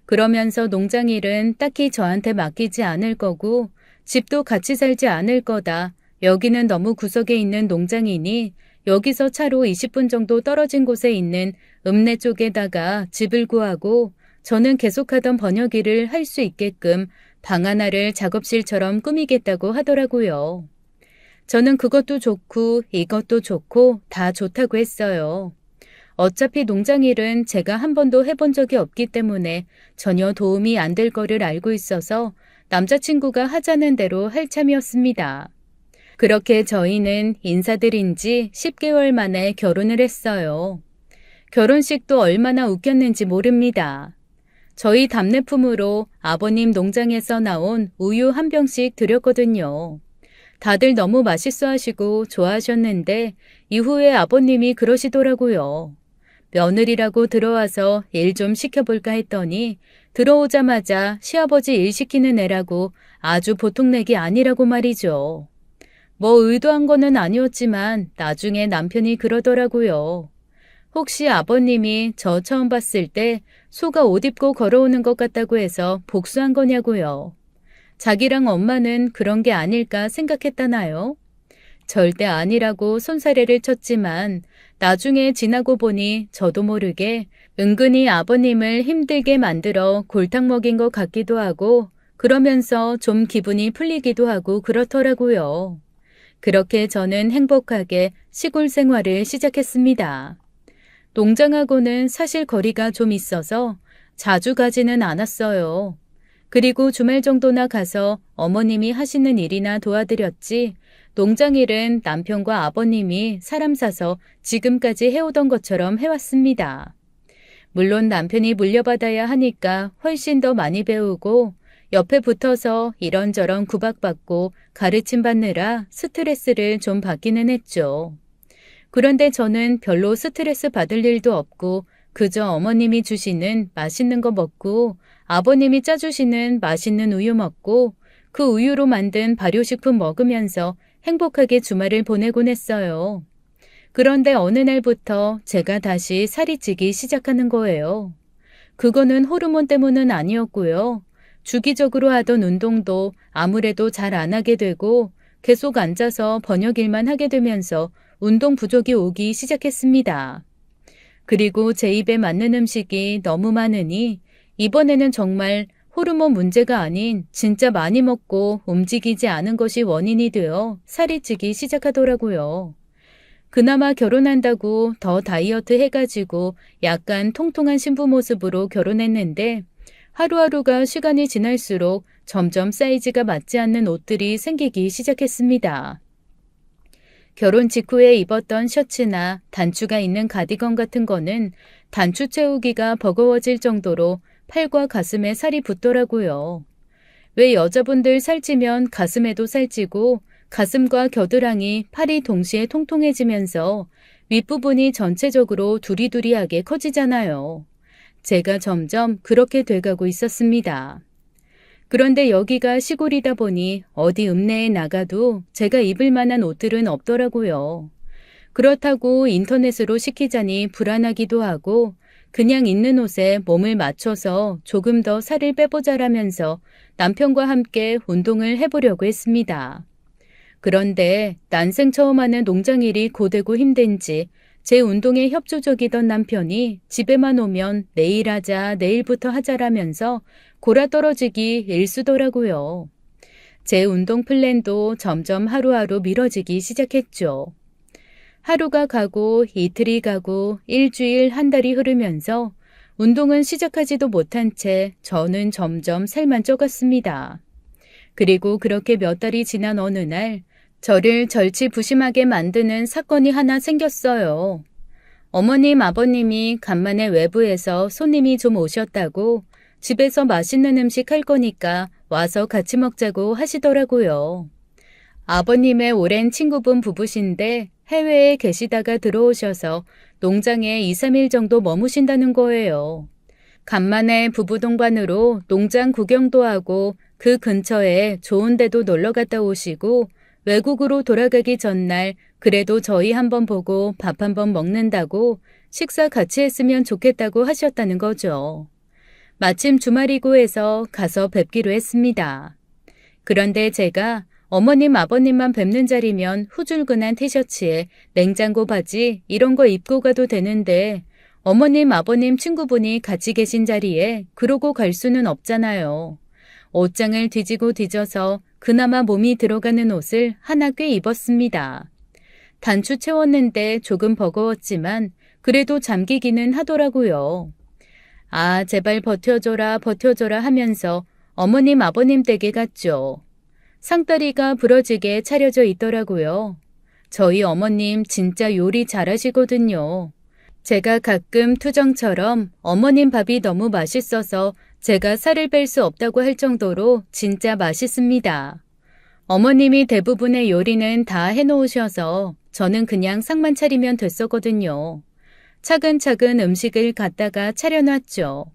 그러면서 농장 일은 딱히 저한테 맡기지 않을 거고 집도 같이 살지 않을 거다. 여기는 너무 구석에 있는 농장이니 여기서 차로 20분 정도 떨어진 곳에 있는 읍내 쪽에다가 집을 구하고 저는 계속하던 번역 일을 할 수 있게끔 방 하나를 작업실처럼 꾸미겠다고 하더라고요. 저는 그것도 좋고 이것도 좋고 다 좋다고 했어요. 어차피 농장 일은 제가 한 번도 해본 적이 없기 때문에 전혀 도움이 안 될 거를 알고 있어서 남자친구가 하자는 대로 할 참이었습니다. 그렇게 저희는 인사드린 지 10개월 만에 결혼을 했어요. 결혼식도 얼마나 웃겼는지 모릅니다. 저희 답례품으로 아버님 농장에서 나온 우유 한 병씩 드렸거든요. 다들 너무 맛있어 하시고 좋아하셨는데 이후에 아버님이 그러시더라고요. 며느리라고 들어와서 일 좀 시켜볼까 했더니 들어오자마자 시아버지 일 시키는 애라고 아주 보통 내기 아니라고 말이죠. 뭐 의도한 거는 아니었지만 나중에 남편이 그러더라고요. 혹시 아버님이 저 처음 봤을 때 소가 옷 입고 걸어오는 것 같다고 해서 복수한 거냐고요. 자기랑 엄마는 그런 게 아닐까 생각했다나요? 절대 아니라고 손사래를 쳤지만 나중에 지나고 보니 저도 모르게 은근히 아버님을 힘들게 만들어 골탕 먹인 것 같기도 하고 그러면서 좀 기분이 풀리기도 하고 그렇더라고요. 그렇게 저는 행복하게 시골 생활을 시작했습니다. 농장하고는 사실 거리가 좀 있어서 자주 가지는 않았어요. 그리고 주말 정도나 가서 어머님이 하시는 일이나 도와드렸지 농장 일은 남편과 아버님이 사람 사서 지금까지 해오던 것처럼 해왔습니다. 물론 남편이 물려받아야 하니까 훨씬 더 많이 배우고 옆에 붙어서 이런저런 구박받고 가르침 받느라 스트레스를 좀 받기는 했죠. 그런데 저는 별로 스트레스 받을 일도 없고 그저 어머님이 주시는 맛있는 거 먹고 아버님이 짜주시는 맛있는 우유 먹고 그 우유로 만든 발효식품 먹으면서 행복하게 주말을 보내곤 했어요. 그런데 어느 날부터 제가 다시 살이 찌기 시작하는 거예요. 그거는 호르몬 때문은 아니었고요. 주기적으로 하던 운동도 아무래도 잘 안 하게 되고 계속 앉아서 번역일만 하게 되면서 운동 부족이 오기 시작했습니다. 그리고 제 입에 맞는 음식이 너무 많으니 이번에는 정말 호르몬 문제가 아닌 진짜 많이 먹고 움직이지 않은 것이 원인이 되어 살이 찌기 시작하더라고요. 그나마 결혼한다고 더 다이어트 해가지고 약간 통통한 신부 모습으로 결혼했는데 하루하루가 시간이 지날수록 점점 사이즈가 맞지 않는 옷들이 생기기 시작했습니다. 결혼 직후에 입었던 셔츠나 단추가 있는 가디건 같은 거는 단추 채우기가 버거워질 정도로 팔과 가슴에 살이 붙더라고요. 왜 여자분들 살찌면 가슴에도 살찌고 가슴과 겨드랑이, 팔이 동시에 통통해지면서 윗부분이 전체적으로 두리두리하게 커지잖아요. 제가 점점 그렇게 돼가고 있었습니다. 그런데 여기가 시골이다 보니 어디 읍내에 나가도 제가 입을 만한 옷들은 없더라고요. 그렇다고 인터넷으로 시키자니 불안하기도 하고 그냥 있는 옷에 몸을 맞춰서 조금 더 살을 빼보자라면서 남편과 함께 운동을 해보려고 했습니다. 그런데 난생 처음 하는 농장일이 고되고 힘든지 제 운동에 협조적이던 남편이 집에만 오면 내일 하자, 내일부터 하자라면서 골아떨어지기 일쑤더라고요. 제 운동 플랜도 점점 하루하루 미뤄지기 시작했죠. 하루가 가고 이틀이 가고 일주일, 한 달이 흐르면서 운동은 시작하지도 못한 채 저는 점점 살만 쪄갔습니다. 그리고 그렇게 몇 달이 지난 어느 날 저를 절치부심하게 만드는 사건이 하나 생겼어요. 어머님, 아버님이 간만에 외부에서 손님이 좀 오셨다고 집에서 맛있는 음식 할 거니까 와서 같이 먹자고 하시더라고요. 아버님의 오랜 친구분 부부신데 해외에 계시다가 들어오셔서 농장에 2, 3일 정도 머무신다는 거예요. 간만에 부부 동반으로 농장 구경도 하고 그 근처에 좋은 데도 놀러 갔다 오시고 외국으로 돌아가기 전날 그래도 저희 한번 보고 밥 한번 먹는다고 식사 같이 했으면 좋겠다고 하셨다는 거죠. 마침 주말이고 해서 가서 뵙기로 했습니다. 그런데 제가 어머님, 아버님만 뵙는 자리면 후줄근한 티셔츠에 냉장고 바지 이런 거 입고 가도 되는데 어머님, 아버님 친구분이 같이 계신 자리에 그러고 갈 수는 없잖아요. 옷장을 뒤지고 뒤져서 그나마 몸이 들어가는 옷을 하나 꽤 입었습니다. 단추 채웠는데 조금 버거웠지만 그래도 잠기기는 하더라고요. 아, 제발 버텨줘라, 버텨줘라 하면서 어머님, 아버님 댁에 갔죠. 상다리가 부러지게 차려져 있더라고요. 저희 어머님 진짜 요리 잘하시거든요. 제가 가끔 투정처럼 어머님 밥이 너무 맛있어서 제가 살을 뺄 수 없다고 할 정도로 진짜 맛있습니다. 어머님이 대부분의 요리는 다 해놓으셔서 저는 그냥 상만 차리면 됐었거든요. 차근차근 음식을 갖다가 차려놨죠.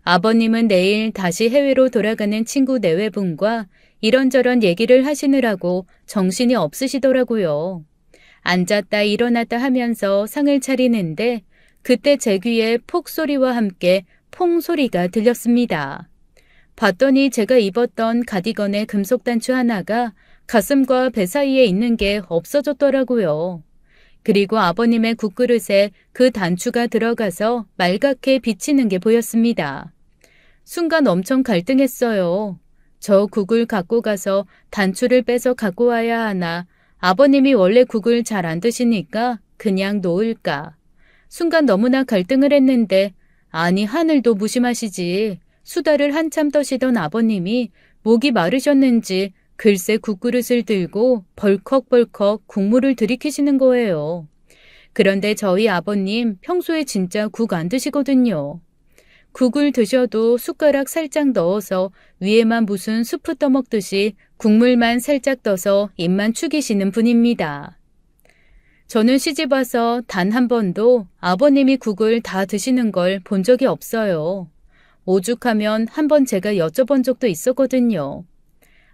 아버님은 내일 다시 해외로 돌아가는 친구 내외분과 이런저런 얘기를 하시느라고 정신이 없으시더라고요. 앉았다 일어났다 하면서 상을 차리는데 그때 제 귀에 폭소리와 함께 퐁소리가 들렸습니다. 봤더니 제가 입었던 가디건의 금속 단추 하나가 가슴과 배 사이에 있는 게 없어졌더라고요. 그리고 아버님의 국그릇에 그 단추가 들어가서 말갛게 비치는 게 보였습니다. 순간 엄청 갈등했어요. 저 국을 갖고 가서 단추를 빼서 갖고 와야 하나, 아버님이 원래 국을 잘 안 드시니까 그냥 놓을까. 순간 너무나 갈등을 했는데 아니 하늘도 무심하시지. 수다를 한참 떠시던 아버님이 목이 마르셨는지 글쎄 국그릇을 들고 벌컥벌컥 국물을 들이키시는 거예요. 그런데 저희 아버님 평소에 진짜 국 안 드시거든요. 국을 드셔도 숟가락 살짝 넣어서 위에만 무슨 수프 떠먹듯이 국물만 살짝 떠서 입만 축이시는 분입니다. 저는 시집와서 단 한 번도 아버님이 국을 다 드시는 걸 본 적이 없어요. 오죽하면 한 번 제가 여쭤본 적도 있었거든요.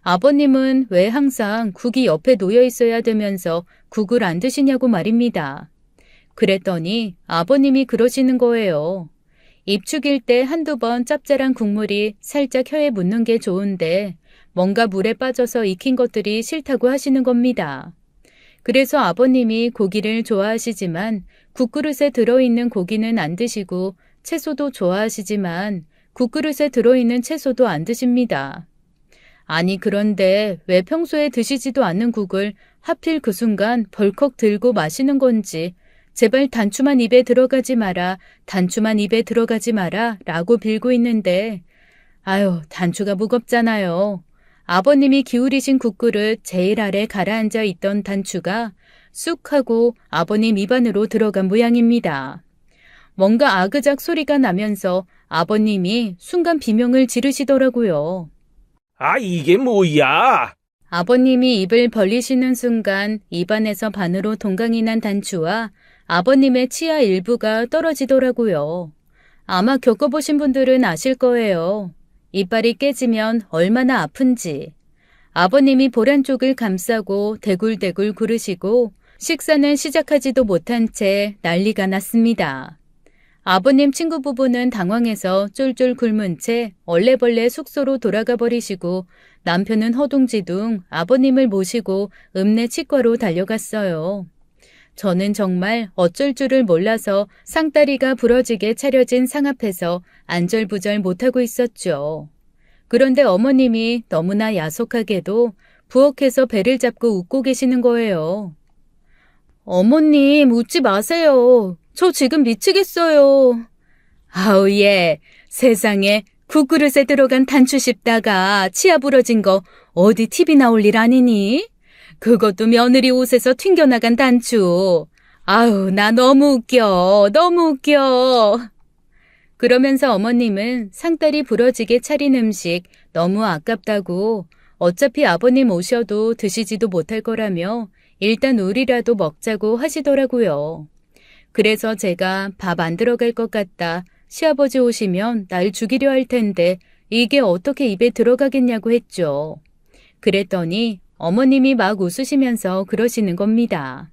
아버님은 왜 항상 국이 옆에 놓여 있어야 되면서 국을 안 드시냐고 말입니다. 그랬더니 아버님이 그러시는 거예요. 입축일 때 한두 번 짭짤한 국물이 살짝 혀에 묻는 게 좋은데 뭔가 물에 빠져서 익힌 것들이 싫다고 하시는 겁니다. 그래서 아버님이 고기를 좋아하시지만 국그릇에 들어있는 고기는 안 드시고 채소도 좋아하시지만 국그릇에 들어있는 채소도 안 드십니다. 아니 그런데 왜 평소에 드시지도 않는 국을 하필 그 순간 벌컥 들고 마시는 건지 제발 단추만 입에 들어가지 마라, 단추만 입에 들어가지 마라 라고 빌고 있는데 아유 단추가 무겁잖아요. 아버님이 기울이신 국그릇 제일 아래 가라앉아 있던 단추가 쑥 하고 아버님 입 안으로 들어간 모양입니다. 뭔가 아그작 소리가 나면서 아버님이 순간 비명을 지르시더라고요. 아, 이게 뭐야? 아버님이 입을 벌리시는 순간 입안에서 반으로 동강이 난 단추와 아버님의 치아 일부가 떨어지더라고요. 아마 겪어보신 분들은 아실 거예요. 이빨이 깨지면 얼마나 아픈지. 아버님이 보란 쪽을 감싸고 대굴대굴 구르시고 식사는 시작하지도 못한 채 난리가 났습니다. 아버님 친구 부부는 당황해서 쫄쫄 굶은 채 얼레벌레 숙소로 돌아가 버리시고 남편은 허둥지둥 아버님을 모시고 읍내 치과로 달려갔어요. 저는 정말 어쩔 줄을 몰라서 상다리가 부러지게 차려진 상 앞에서 안절부절 못하고 있었죠. 그런데 어머님이 너무나 야속하게도 부엌에서 배를 잡고 웃고 계시는 거예요. 어머님 웃지 마세요. 저 지금 미치겠어요. 아우 예, 세상에 국그릇에 들어간 단추 씹다가 치아 부러진 거 어디 TV 나올 일 아니니? 그것도 며느리 옷에서 튕겨나간 단추. 아우 나 너무 웃겨, 너무 웃겨. 그러면서 어머님은 상다리 부러지게 차린 음식 너무 아깝다고 어차피 아버님 오셔도 드시지도 못할 거라며 일단 우리라도 먹자고 하시더라고요. 그래서 제가 밥 안 들어갈 것 같다. 시아버지 오시면 날 죽이려 할 텐데 이게 어떻게 입에 들어가겠냐고 했죠. 그랬더니 어머님이 막 웃으시면서 그러시는 겁니다.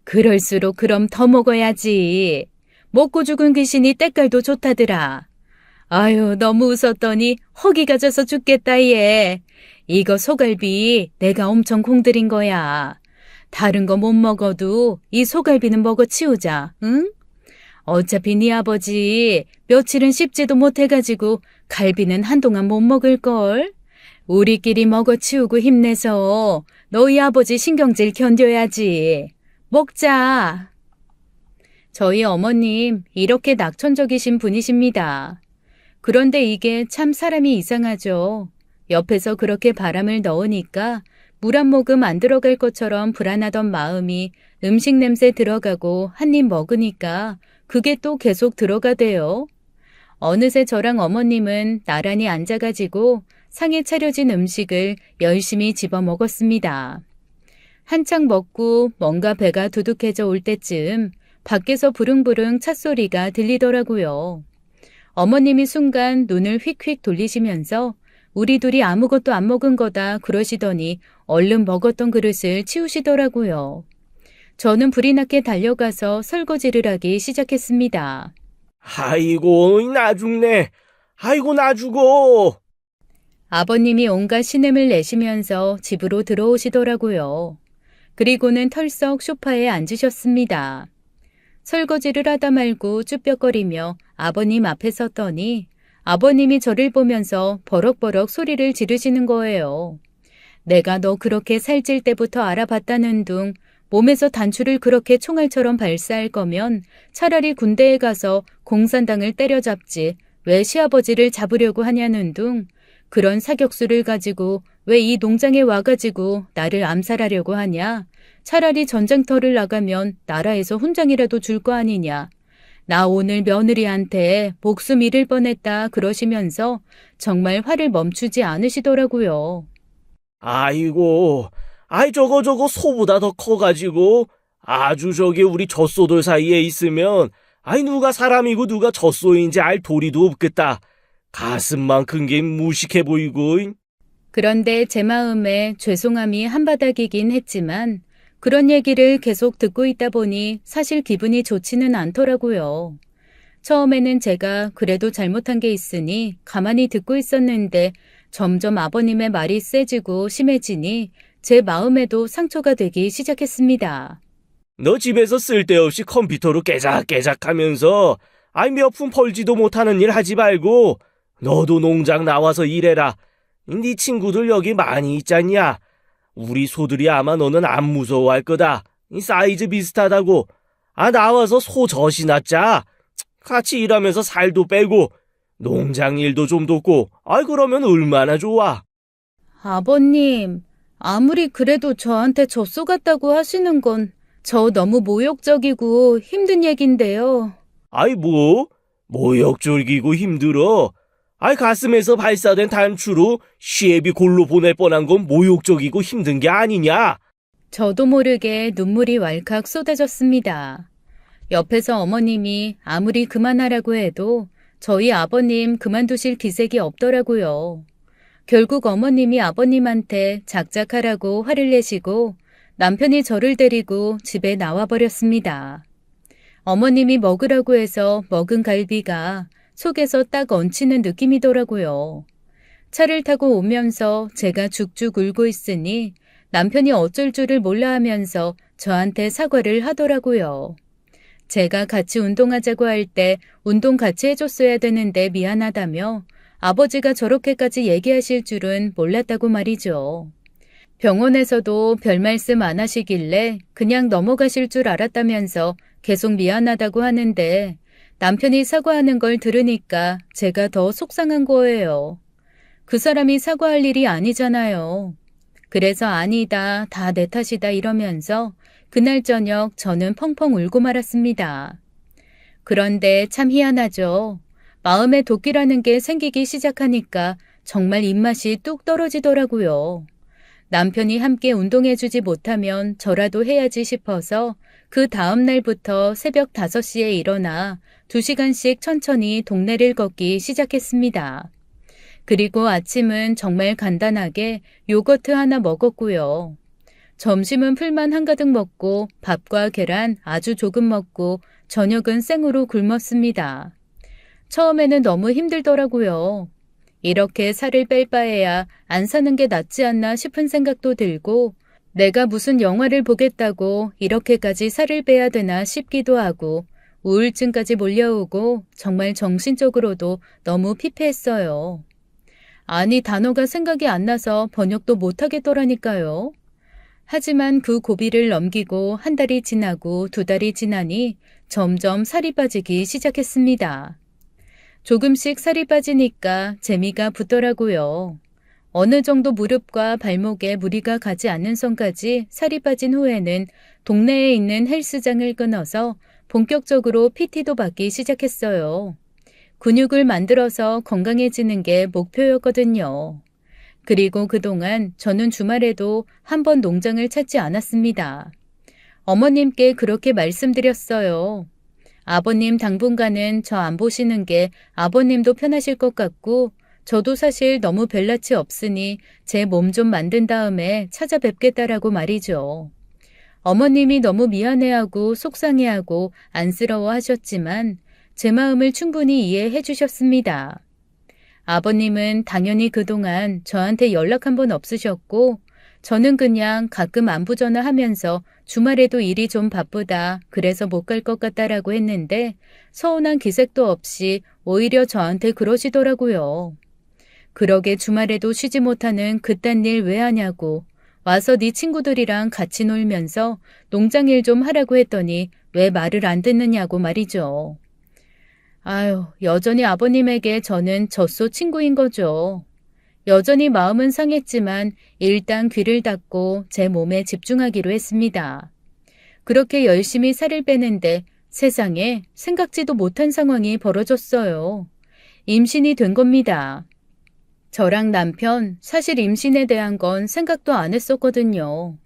그럴수록 그럼 더 먹어야지. 먹고 죽은 귀신이 때깔도 좋다더라. 아유, 너무 웃었더니 허기가 져서 죽겠다, 얘. 이거 소갈비 내가 엄청 공들인 거야. 다른 거 못 먹어도 이 소갈비는 먹어 치우자, 응? 어차피 네 아버지 며칠은 씹지도 못해가지고 갈비는 한동안 못 먹을걸. 우리끼리 먹어 치우고 힘내서 너희 아버지 신경질 견뎌야지. 먹자. 저희 어머님 이렇게 낙천적이신 분이십니다. 그런데 이게 참 사람이 이상하죠. 옆에서 그렇게 바람을 넣으니까 물 한 모금 안 들어갈 것처럼 불안하던 마음이 음식 냄새 들어가고 한 입 먹으니까 그게 또 계속 들어가대요. 어느새 저랑 어머님은 나란히 앉아가지고 상에 차려진 음식을 열심히 집어 먹었습니다. 한창 먹고 뭔가 배가 두둑해져 올 때쯤 밖에서 부릉부릉 찻소리가 들리더라고요. 어머님이 순간 눈을 휙휙 돌리시면서 우리 둘이 아무것도 안 먹은 거다 그러시더니 얼른 먹었던 그릇을 치우시더라고요. 저는 불이 나게 달려가서 설거지를 하기 시작했습니다. 아이고, 나 죽네. 아이고, 나 죽어. 아버님이 온갖 신음을 내시면서 집으로 들어오시더라고요. 그리고는 털썩 소파에 앉으셨습니다. 설거지를 하다 말고 쭈뼛거리며 아버님 앞에 섰더니 아버님이 저를 보면서 버럭버럭 소리를 지르시는 거예요. 내가 너 그렇게 살찔 때부터 알아봤다는 둥 몸에서 단추를 그렇게 총알처럼 발사할 거면 차라리 군대에 가서 공산당을 때려잡지 왜 시아버지를 잡으려고 하냐는 둥 그런 사격수를 가지고 왜 이 농장에 와가지고 나를 암살하려고 하냐. 차라리 전쟁터를 나가면 나라에서 훈장이라도 줄 거 아니냐. 나 오늘 며느리한테 목숨 잃을 뻔했다 그러시면서 정말 화를 멈추지 않으시더라고요. 아이고, 아이 저거 소보다 더 커가지고 아주 저기 우리 젖소들 사이에 있으면 아이 누가 사람이고 누가 젖소인지 알 도리도 없겠다. 가슴만 큰 게 무식해 보이고. 그런데 제 마음에 죄송함이 한바닥이긴 했지만 그런 얘기를 계속 듣고 있다 보니 사실 기분이 좋지는 않더라고요. 처음에는 제가 그래도 잘못한 게 있으니 가만히 듣고 있었는데 점점 아버님의 말이 세지고 심해지니 제 마음에도 상처가 되기 시작했습니다. 너 집에서 쓸데없이 컴퓨터로 깨작깨작 하면서 아이 몇 푼 벌지도 못하는 일 하지 말고 너도 농장 나와서 일해라. 네 친구들 여기 많이 있잖냐. 우리 소들이 아마 너는 안 무서워할 거다. 이 사이즈 비슷하다고. 아 나와서 소 젖이나 짜. 같이 일하면서 살도 빼고 농장 일도 좀 돕고 아이 그러면 얼마나 좋아. 아버님, 아무리 그래도 저한테 젖소 같다고 하시는 건 저 너무 모욕적이고 힘든 얘긴데요. 아이 뭐? 모욕적이고 힘들어. 아이 가슴에서 발사된 단추로 시애비 골로 보낼 뻔한 건 모욕적이고 힘든 게 아니냐? 저도 모르게 눈물이 왈칵 쏟아졌습니다. 옆에서 어머님이 아무리 그만하라고 해도 저희 아버님 그만두실 기색이 없더라고요. 결국 어머님이 아버님한테 작작하라고 화를 내시고 남편이 저를 데리고 집에 나와버렸습니다. 어머님이 먹으라고 해서 먹은 갈비가 속에서 딱 얹히는 느낌이더라고요. 차를 타고 오면서 제가 죽죽 울고 있으니 남편이 어쩔 줄을 몰라 하면서 저한테 사과를 하더라고요. 제가 같이 운동하자고 할 때 운동 같이 해줬어야 되는데 미안하다며 아버지가 저렇게까지 얘기하실 줄은 몰랐다고 말이죠. 병원에서도 별 말씀 안 하시길래 그냥 넘어가실 줄 알았다면서 계속 미안하다고 하는데 남편이 사과하는 걸 들으니까 제가 더 속상한 거예요. 그 사람이 사과할 일이 아니잖아요. 그래서 아니다, 다 내 탓이다 이러면서 그날 저녁 저는 펑펑 울고 말았습니다. 그런데 참 희한하죠. 마음에 도끼라는 게 생기기 시작하니까 정말 입맛이 뚝 떨어지더라고요. 남편이 함께 운동해주지 못하면 저라도 해야지 싶어서 그 다음 날부터 새벽 5시에 일어나 2시간씩 천천히 동네를 걷기 시작했습니다. 그리고 아침은 정말 간단하게 요거트 하나 먹었고요. 점심은 풀만 한가득 먹고 밥과 계란 아주 조금 먹고 저녁은 생으로 굶었습니다. 처음에는 너무 힘들더라고요. 이렇게 살을 뺄 바에야 안 사는 게 낫지 않나 싶은 생각도 들고 내가 무슨 영화를 보겠다고 이렇게까지 살을 빼야 되나 싶기도 하고 우울증까지 몰려오고 정말 정신적으로도 너무 피폐했어요. 아니 단어가 생각이 안 나서 번역도 못하겠더라니까요. 하지만 그 고비를 넘기고 한 달이 지나고 두 달이 지나니 점점 살이 빠지기 시작했습니다. 조금씩 살이 빠지니까 재미가 붙더라고요. 어느 정도 무릎과 발목에 무리가 가지 않는 선까지 살이 빠진 후에는 동네에 있는 헬스장을 끊어서 본격적으로 PT도 받기 시작했어요. 근육을 만들어서 건강해지는 게 목표였거든요. 그리고 그동안 저는 주말에도 한 번 농장을 찾지 않았습니다. 어머님께 그렇게 말씀드렸어요. 아버님 당분간은 저 안 보시는 게 아버님도 편하실 것 같고 저도 사실 너무 별낯이 없으니 제 몸 좀 만든 다음에 찾아뵙겠다라고 말이죠. 어머님이 너무 미안해하고 속상해하고 안쓰러워하셨지만 제 마음을 충분히 이해해 주셨습니다. 아버님은 당연히 그동안 저한테 연락 한 번 없으셨고 저는 그냥 가끔 안부 전화하면서 주말에도 일이 좀 바쁘다 그래서 못 갈 것 같다라고 했는데 서운한 기색도 없이 오히려 저한테 그러시더라고요. 그러게 주말에도 쉬지 못하는 그딴 일 왜 하냐고 와서 네 친구들이랑 같이 놀면서 농장일 좀 하라고 했더니 왜 말을 안 듣느냐고 말이죠. 아유, 여전히 아버님에게 저는 젖소 친구인 거죠. 여전히 마음은 상했지만 일단 귀를 닫고 제 몸에 집중하기로 했습니다. 그렇게 열심히 살을 빼는데 세상에 생각지도 못한 상황이 벌어졌어요. 임신이 된 겁니다. 저랑 남편 사실 임신에 대한 건 생각도 안 했었거든요.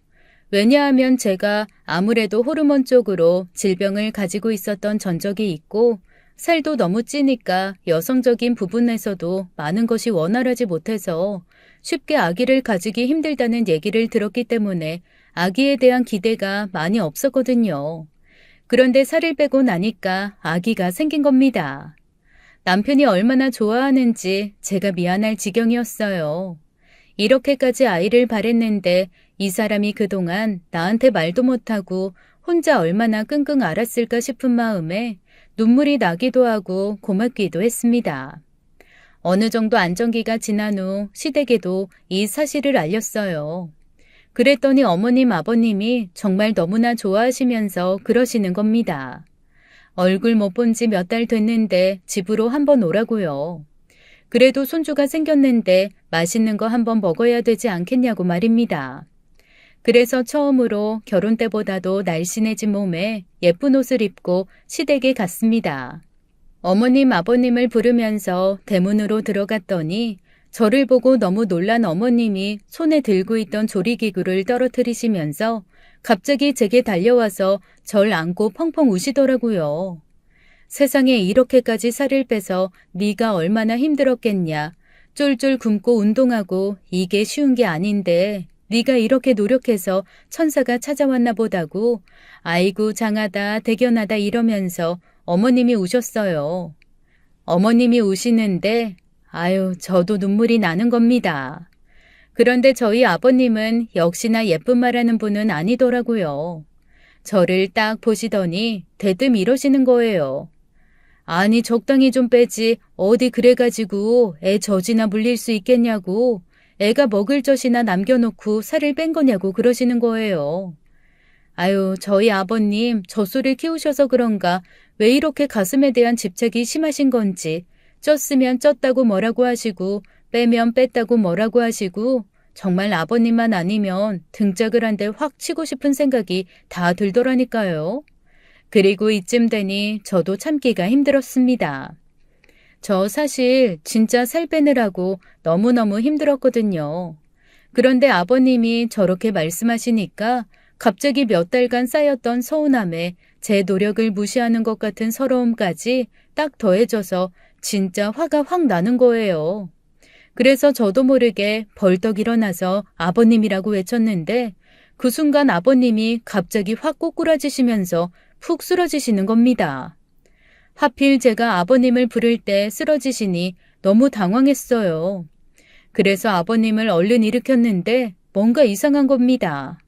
왜냐하면 제가 아무래도 호르몬 쪽으로 질병을 가지고 있었던 전적이 있고 살도 너무 찌니까 여성적인 부분에서도 많은 것이 원활하지 못해서 쉽게 아기를 가지기 힘들다는 얘기를 들었기 때문에 아기에 대한 기대가 많이 없었거든요. 그런데 살을 빼고 나니까 아기가 생긴 겁니다. 남편이 얼마나 좋아하는지 제가 미안할 지경이었어요. 이렇게까지 아이를 바랬는데 이 사람이 그동안 나한테 말도 못하고 혼자 얼마나 끙끙 앓았을까 싶은 마음에 눈물이 나기도 하고 고맙기도 했습니다. 어느 정도 안정기가 지난 후 시댁에도 이 사실을 알렸어요. 그랬더니 어머님 아버님이 정말 너무나 좋아하시면서 그러시는 겁니다. 얼굴 못 본 지 몇 달 됐는데 집으로 한번 오라고요. 그래도 손주가 생겼는데 맛있는 거 한번 먹어야 되지 않겠냐고 말입니다. 그래서 처음으로 결혼 때보다도 날씬해진 몸에 예쁜 옷을 입고 시댁에 갔습니다. 어머님 아버님을 부르면서 대문으로 들어갔더니 저를 보고 너무 놀란 어머님이 손에 들고 있던 조리기구를 떨어뜨리시면서 갑자기 제게 달려와서 절 안고 펑펑 우시더라고요. 세상에 이렇게까지 살을 빼서 네가 얼마나 힘들었겠냐. 쫄쫄 굶고 운동하고 이게 쉬운 게 아닌데 네가 이렇게 노력해서 천사가 찾아왔나 보다고 아이고 장하다 대견하다 이러면서 어머님이 우셨어요. 어머님이 우시는데 아유 저도 눈물이 나는 겁니다. 그런데 저희 아버님은 역시나 예쁜 말하는 분은 아니더라고요. 저를 딱 보시더니 대뜸 이러시는 거예요. 아니 적당히 좀 빼지 어디 그래가지고 애 젖이나 물릴 수 있겠냐고 애가 먹을 젖이나 남겨놓고 살을 뺀 거냐고 그러시는 거예요. 아유 저희 아버님 젖소를 키우셔서 그런가 왜 이렇게 가슴에 대한 집착이 심하신 건지 쪘으면 쪘다고 뭐라고 하시고 빼면 뺐다고 뭐라고 하시고 정말 아버님만 아니면 등짝을 한 대 확 치고 싶은 생각이 다 들더라니까요. 그리고 이쯤 되니 저도 참기가 힘들었습니다. 저 사실 진짜 살 빼느라고 너무너무 힘들었거든요. 그런데 아버님이 저렇게 말씀하시니까 갑자기 몇 달간 쌓였던 서운함에 제 노력을 무시하는 것 같은 서러움까지 딱 더해져서 진짜 화가 확 나는 거예요. 그래서 저도 모르게 벌떡 일어나서 아버님이라고 외쳤는데 그 순간 아버님이 갑자기 확 꼬꾸라지시면서 푹 쓰러지시는 겁니다. 하필 제가 아버님을 부를 때 쓰러지시니 너무 당황했어요. 그래서 아버님을 얼른 일으켰는데 뭔가 이상한 겁니다.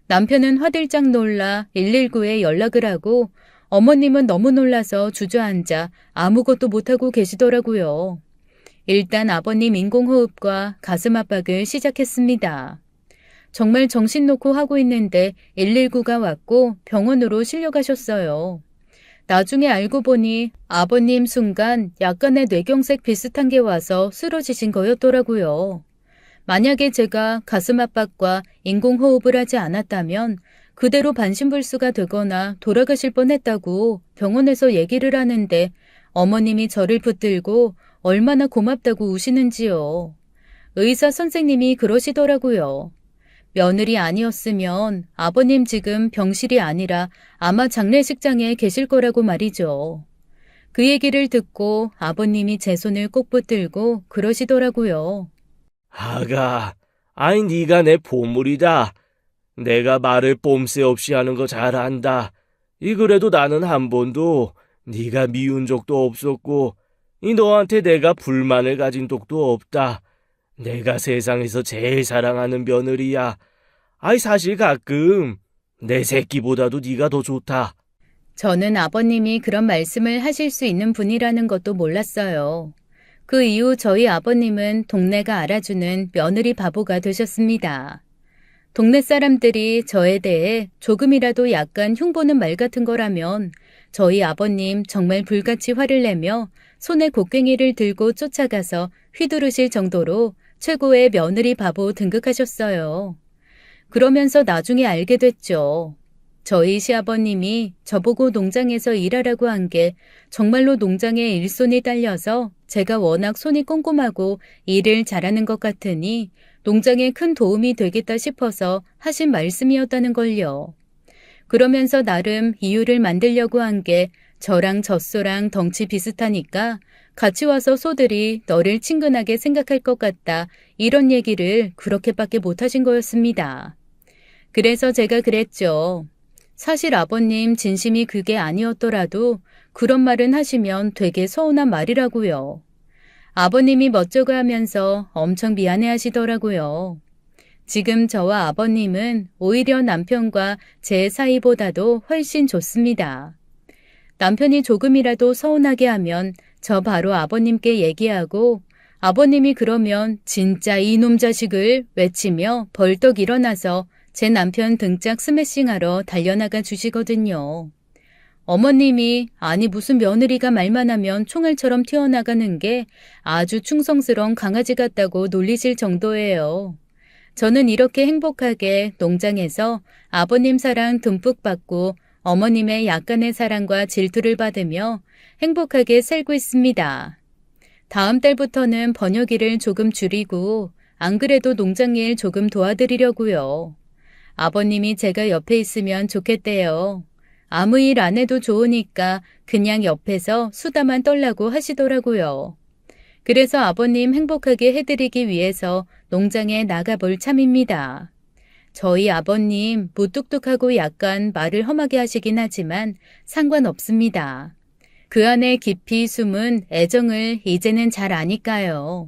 남편은 화들짝 놀라 119에 연락을 하고 어머님은 너무 놀라서 주저앉아 아무것도 못하고 계시더라고요. 일단 아버님 인공호흡과 가슴 압박을 시작했습니다. 정말 정신 놓고 하고 있는데 119가 왔고 병원으로 실려가셨어요. 나중에 알고 보니 아버님 순간 약간의 뇌경색 비슷한 게 와서 쓰러지신 거였더라고요. 만약에 제가 가슴 압박과 인공호흡을 하지 않았다면 그대로 반신불수가 되거나 돌아가실 뻔했다고 병원에서 얘기를 하는데 어머님이 저를 붙들고 얼마나 고맙다고 우시는지요. 의사 선생님이 그러시더라고요. 며느리 아니었으면 아버님 지금 병실이 아니라 아마 장례식장에 계실 거라고 말이죠. 그 얘기를 듣고 아버님이 제 손을 꼭 붙들고 그러시더라고요. 아가, 아이 네가 내 보물이다. 내가 말을 뽐새 없이 하는 거 잘 안다. 이 그래도 나는 한 번도 네가 미운 적도 없었고 이 너한테 내가 불만을 가진 적도 없다. 내가 세상에서 제일 사랑하는 며느리야. 아이 사실 가끔 내 새끼보다도 네가 더 좋다. 저는 아버님이 그런 말씀을 하실 수 있는 분이라는 것도 몰랐어요. 그 이후 저희 아버님은 동네가 알아주는 며느리 바보가 되셨습니다. 동네 사람들이 저에 대해 조금이라도 약간 흉보는 말 같은 거라면 저희 아버님 정말 불같이 화를 내며 손에 곡괭이를 들고 쫓아가서 휘두르실 정도로 최고의 며느리 바보 등극하셨어요. 그러면서 나중에 알게 됐죠. 저희 시아버님이 저보고 농장에서 일하라고 한 게 정말로 농장에 일손이 딸려서 제가 워낙 손이 꼼꼼하고 일을 잘하는 것 같으니 농장에 큰 도움이 되겠다 싶어서 하신 말씀이었다는 걸요. 그러면서 나름 이유를 만들려고 한 게 저랑 젖소랑 덩치 비슷하니까 같이 와서 소들이 너를 친근하게 생각할 것 같다 이런 얘기를 그렇게밖에 못하신 거였습니다. 그래서 제가 그랬죠. 사실 아버님 진심이 그게 아니었더라도 그런 말은 하시면 되게 서운한 말이라고요. 아버님이 멋쩍어 하면서 엄청 미안해 하시더라고요. 지금 저와 아버님은 오히려 남편과 제 사이보다도 훨씬 좋습니다. 남편이 조금이라도 서운하게 하면 저 바로 아버님께 얘기하고 아버님이 그러면 진짜 이놈 자식을 외치며 벌떡 일어나서 제 남편 등짝 스매싱하러 달려나가 주시거든요. 어머님이 아니 무슨 며느리가 말만 하면 총알처럼 튀어나가는 게 아주 충성스러운 강아지 같다고 놀리실 정도예요. 저는 이렇게 행복하게 농장에서 아버님 사랑 듬뿍 받고 어머님의 약간의 사랑과 질투를 받으며 행복하게 살고 있습니다. 다음 달부터는 번역일을 조금 줄이고 안 그래도 농장 일 조금 도와드리려고요. 아버님이 제가 옆에 있으면 좋겠대요. 아무 일 안 해도 좋으니까 그냥 옆에서 수다만 떨라고 하시더라고요. 그래서 아버님 행복하게 해드리기 위해서 농장에 나가볼 참입니다. 저희 아버님 무뚝뚝하고 약간 말을 험하게 하시긴 하지만 상관없습니다. 그 안에 깊이 숨은 애정을 이제는 잘 아니까요.